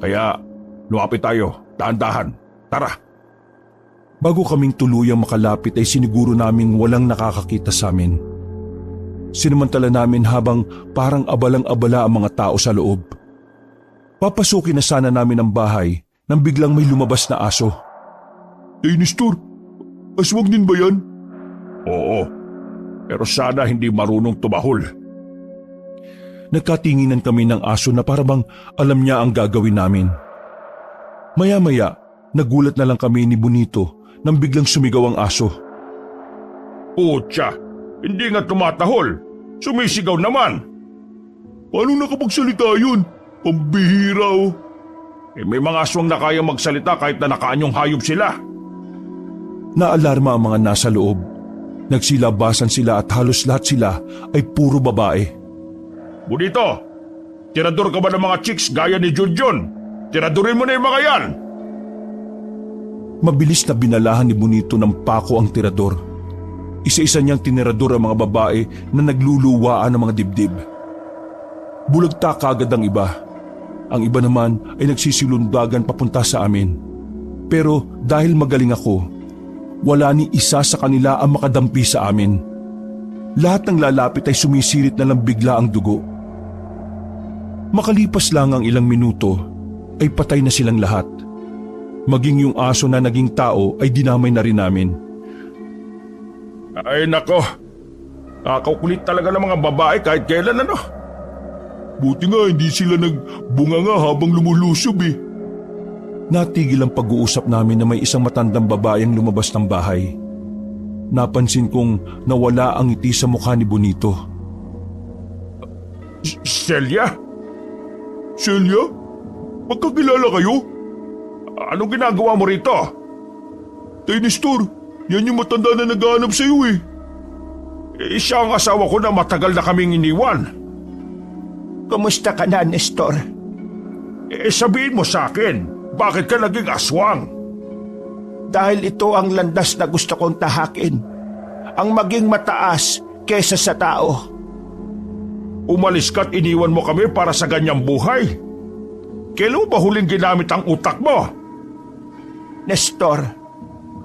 Kaya lumapit tayo, dahan-dahan. Tara. Bago kaming tuluyang makalapit ay siniguro naming walang nakakakita sa amin. Sinamantala namin habang parang abalang-abala ang mga tao sa loob. Papasukin na sana namin ang bahay nang biglang may lumabas na aso. Nestor, aswang din ba yan? Oo, pero sana hindi marunong tumahol. Nagkatinginan kami ng aso na parabang alam niya ang gagawin namin. Maya-maya, nagulat na lang kami ni Bonito nang biglang sumigaw ang aso. Putya, hindi nga tumatahol. Sumisigaw naman. Paano nakapagsalita yun? Pambihira oh. May mga aswang na kayang magsalita kahit na nakaanyong hayop sila. Naalarma ang mga nasa loob. Nagsilabasan sila at halos lahat sila ay puro babae. Bonito, tirador ka ba ng mga chicks gaya ni Junjun? Tiradorin mo na yung mga yan! Mabilis na binalahan ni Bonito ng pako ang tirador. Isa-isa niyang tinirador ang mga babae na nagluluwaan ng mga dibdib. Bulagta kagad ang iba. Ang iba naman ay nagsisilundagan papunta sa amin. Pero dahil magaling ako, wala ni isa sa kanila ang makadampi sa amin. Lahat ng lalapit ay sumisirit na lang bigla ang dugo. Makalipas lang ang ilang minuto, ay patay na silang lahat. Maging yung aso na naging tao ay dinamay na rin namin. Ay nako, nakakakulit talaga ng mga babae kahit kailan ano. Buti nga hindi sila nagbunga nga habang lumulusob eh. Natigil ang pag-uusap namin na may isang matandang babaeng lumabas ng bahay. Napansin kong nawala ang ngiti sa mukha ni Bonito. Celia? Celia? Magkakilala kayo? Anong ginagawa mo rito? Tay Nestor, yan yung matanda na naghahanap sa'yo eh. Siya ang asawa ko na matagal na kaming iniwan. Kumusta ka na, Nestor? Sabihin mo sa akin, bakit ka naging aswang? Dahil ito ang landas na gusto kong tahakin. Ang maging mataas kesa sa tao. Umalis ka't iniwan mo kami para sa ganyang buhay? Kailan mo ba huling ginamit ang utak mo? Nestor,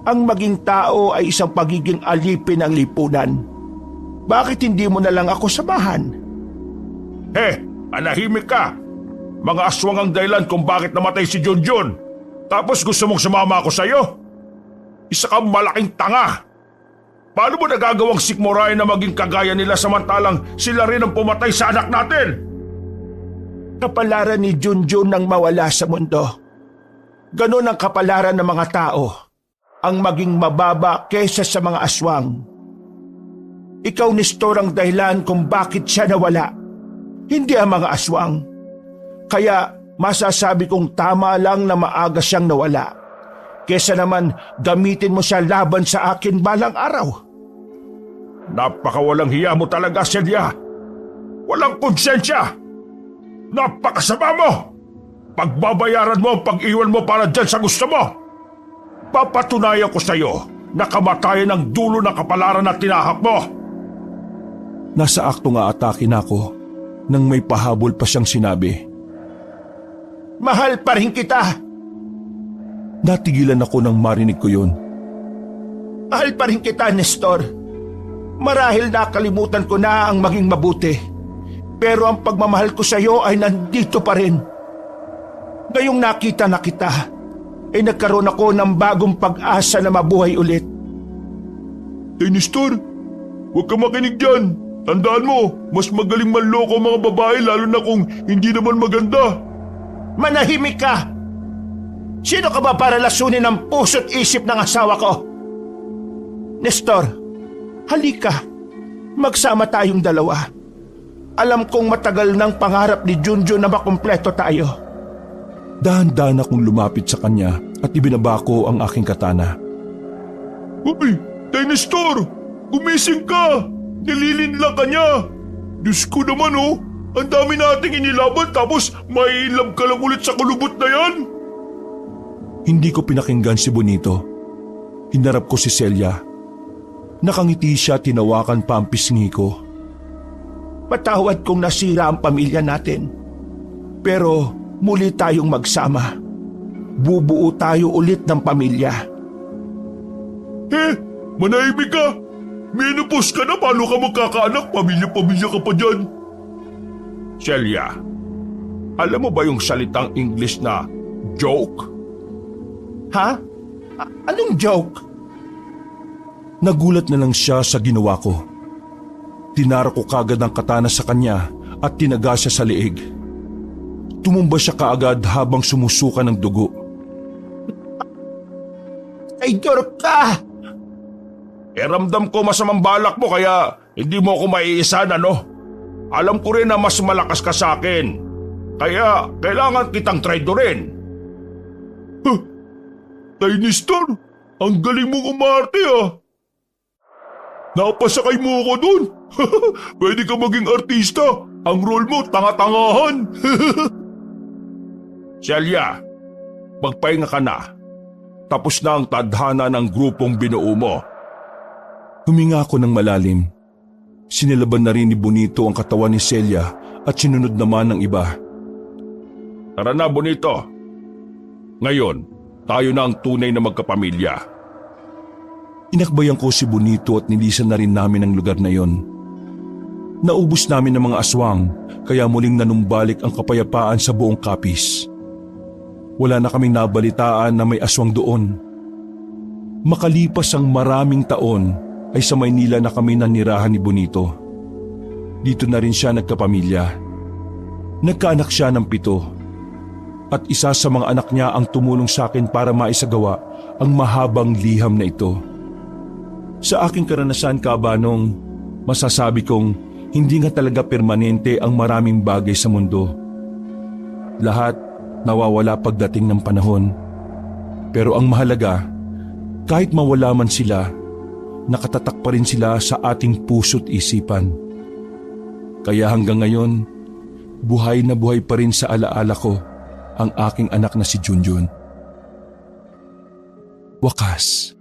ang maging tao ay isang pagiging alipin ng lipunan. Bakit hindi mo na lang ako samahan? Anahimik ka! Mga aswang ang dahilan kung bakit namatay si Junjun. Tapos gusto mong sumama ako sa'yo? Isa kang malaking tanga! Paano mo nagagawang sikmurahin na maging kagaya nila samantalang sila rin ang pumatay sa anak natin? Kapalaran ni Junjun nang mawala sa mundo. Ganon ang kapalaran ng mga tao. Ang maging mababa kesa sa mga aswang. Ikaw, Nestor, ang dahilan kung bakit siya nawala. Hindi ang mga aswang. Kaya masasabi kong tama lang na maaga siyang nawala. Kesa naman gamitin mo siya laban sa akin balang araw. Napakawalang hiya mo talaga, Celia. Walang konsensya. Napakasama mo. Pagbabayaran mo ang pag-iwan mo para dyan sa gusto mo. Papatunayan ko sa iyo na kamatayan ang dulo ng kapalaran na tinahak mo. Nasa akto nga atake na ako nang may pahabol pa siyang sinabi. Mahal pa rin kita. Natigilan ako nang marinig ko yun. Mahal pa rin kita, Nestor. Marahil nakalimutan ko na ang maging mabuti. Pero ang pagmamahal ko sa iyo ay nandito pa rin. Ngayong nakita na kita, ay nagkaroon ako ng bagong pag-asa na mabuhay ulit. Tay Nestor, huwag ka makinig dyan. Tandaan mo, mas magaling manloko ang mga babae lalo na kung hindi naman maganda. Manahimik ka! Sino ka ba para lasunin ang puso't isip ng asawa ko? Nestor, halika. Magsama tayong dalawa. Alam kong matagal ng pangarap ni Junjun na makumpleto tayo. Dahan-dahan akong lumapit sa kanya at ibinaba ko ang aking katana. Uy, Tay Nestor! Gumising ka! Nililinlang ka niya! Diyos ko naman oh! Ang dami nating inilaban tapos maiilab ka lang ulit sa kulubot na yan! Hindi ko pinakinggan si Bonito. Hinarap ko si Celia. Nakangiti siya, tinawakan pa ang pisngi ko. Patawad kung nasira ang pamilya natin. Pero muli tayong magsama. Bubuo tayo ulit ng pamilya. Manahimik ka! Menopause ka na, paano ka magkakaanak? Pamilya-pamilya ka pa dyan. Celia, alam mo ba yung salitang English na joke? Ha? Anong joke? Nagulat na lang siya sa ginawa ko. Tinara ko kagad ang katana sa kanya at tinaga siya sa leeg. Tumumba siya kaagad habang sumusuka ng dugo. Traidor ka! Ramdam ko masamang balak mo kaya hindi mo ako maiisan, ano? Alam ko rin na mas malakas ka sa akin. Kaya kailangan kitang traidorin. Tay Nestor, ang galing mong umarte ah. Napasakay mo ako dun. Pwede ka maging artista. Ang role mo, tanga-tangahan. Celia, magpahinga ka na. Tapos na ang tadhana ng grupong binuo mo. Huminga ako ng malalim. Sinilaban na rin ni Bonito ang katawan ni Celia at sinunod naman ng iba. Tara na, Bonito. Ngayon, tayo na ang tunay na magkapamilya. Inakbayan ko si Bonito at nilisan na rin namin ang lugar na yon. Naubos namin ng mga aswang kaya muling nanumbalik ang kapayapaan sa buong Capiz. Wala na kaming nabalitaan na may aswang doon. Makalipas ang maraming taon ay sa Maynila na kami nanirahan ni Bonito. Dito na rin siya nagkapamilya. Nagkaanak siya ng 7 at isa sa mga anak niya ang tumulong sa akin para maisagawa ang mahabang liham na ito. Sa aking karanasan, Kabanong, masasabi kong hindi nga talaga permanente ang maraming bagay sa mundo. Lahat nawawala pagdating ng panahon. Pero ang mahalaga, kahit mawala man sila, nakatatak pa rin sila sa ating puso't isipan. Kaya hanggang ngayon, buhay na buhay pa rin sa alaala ko ang aking anak na si Junjun. Wakas,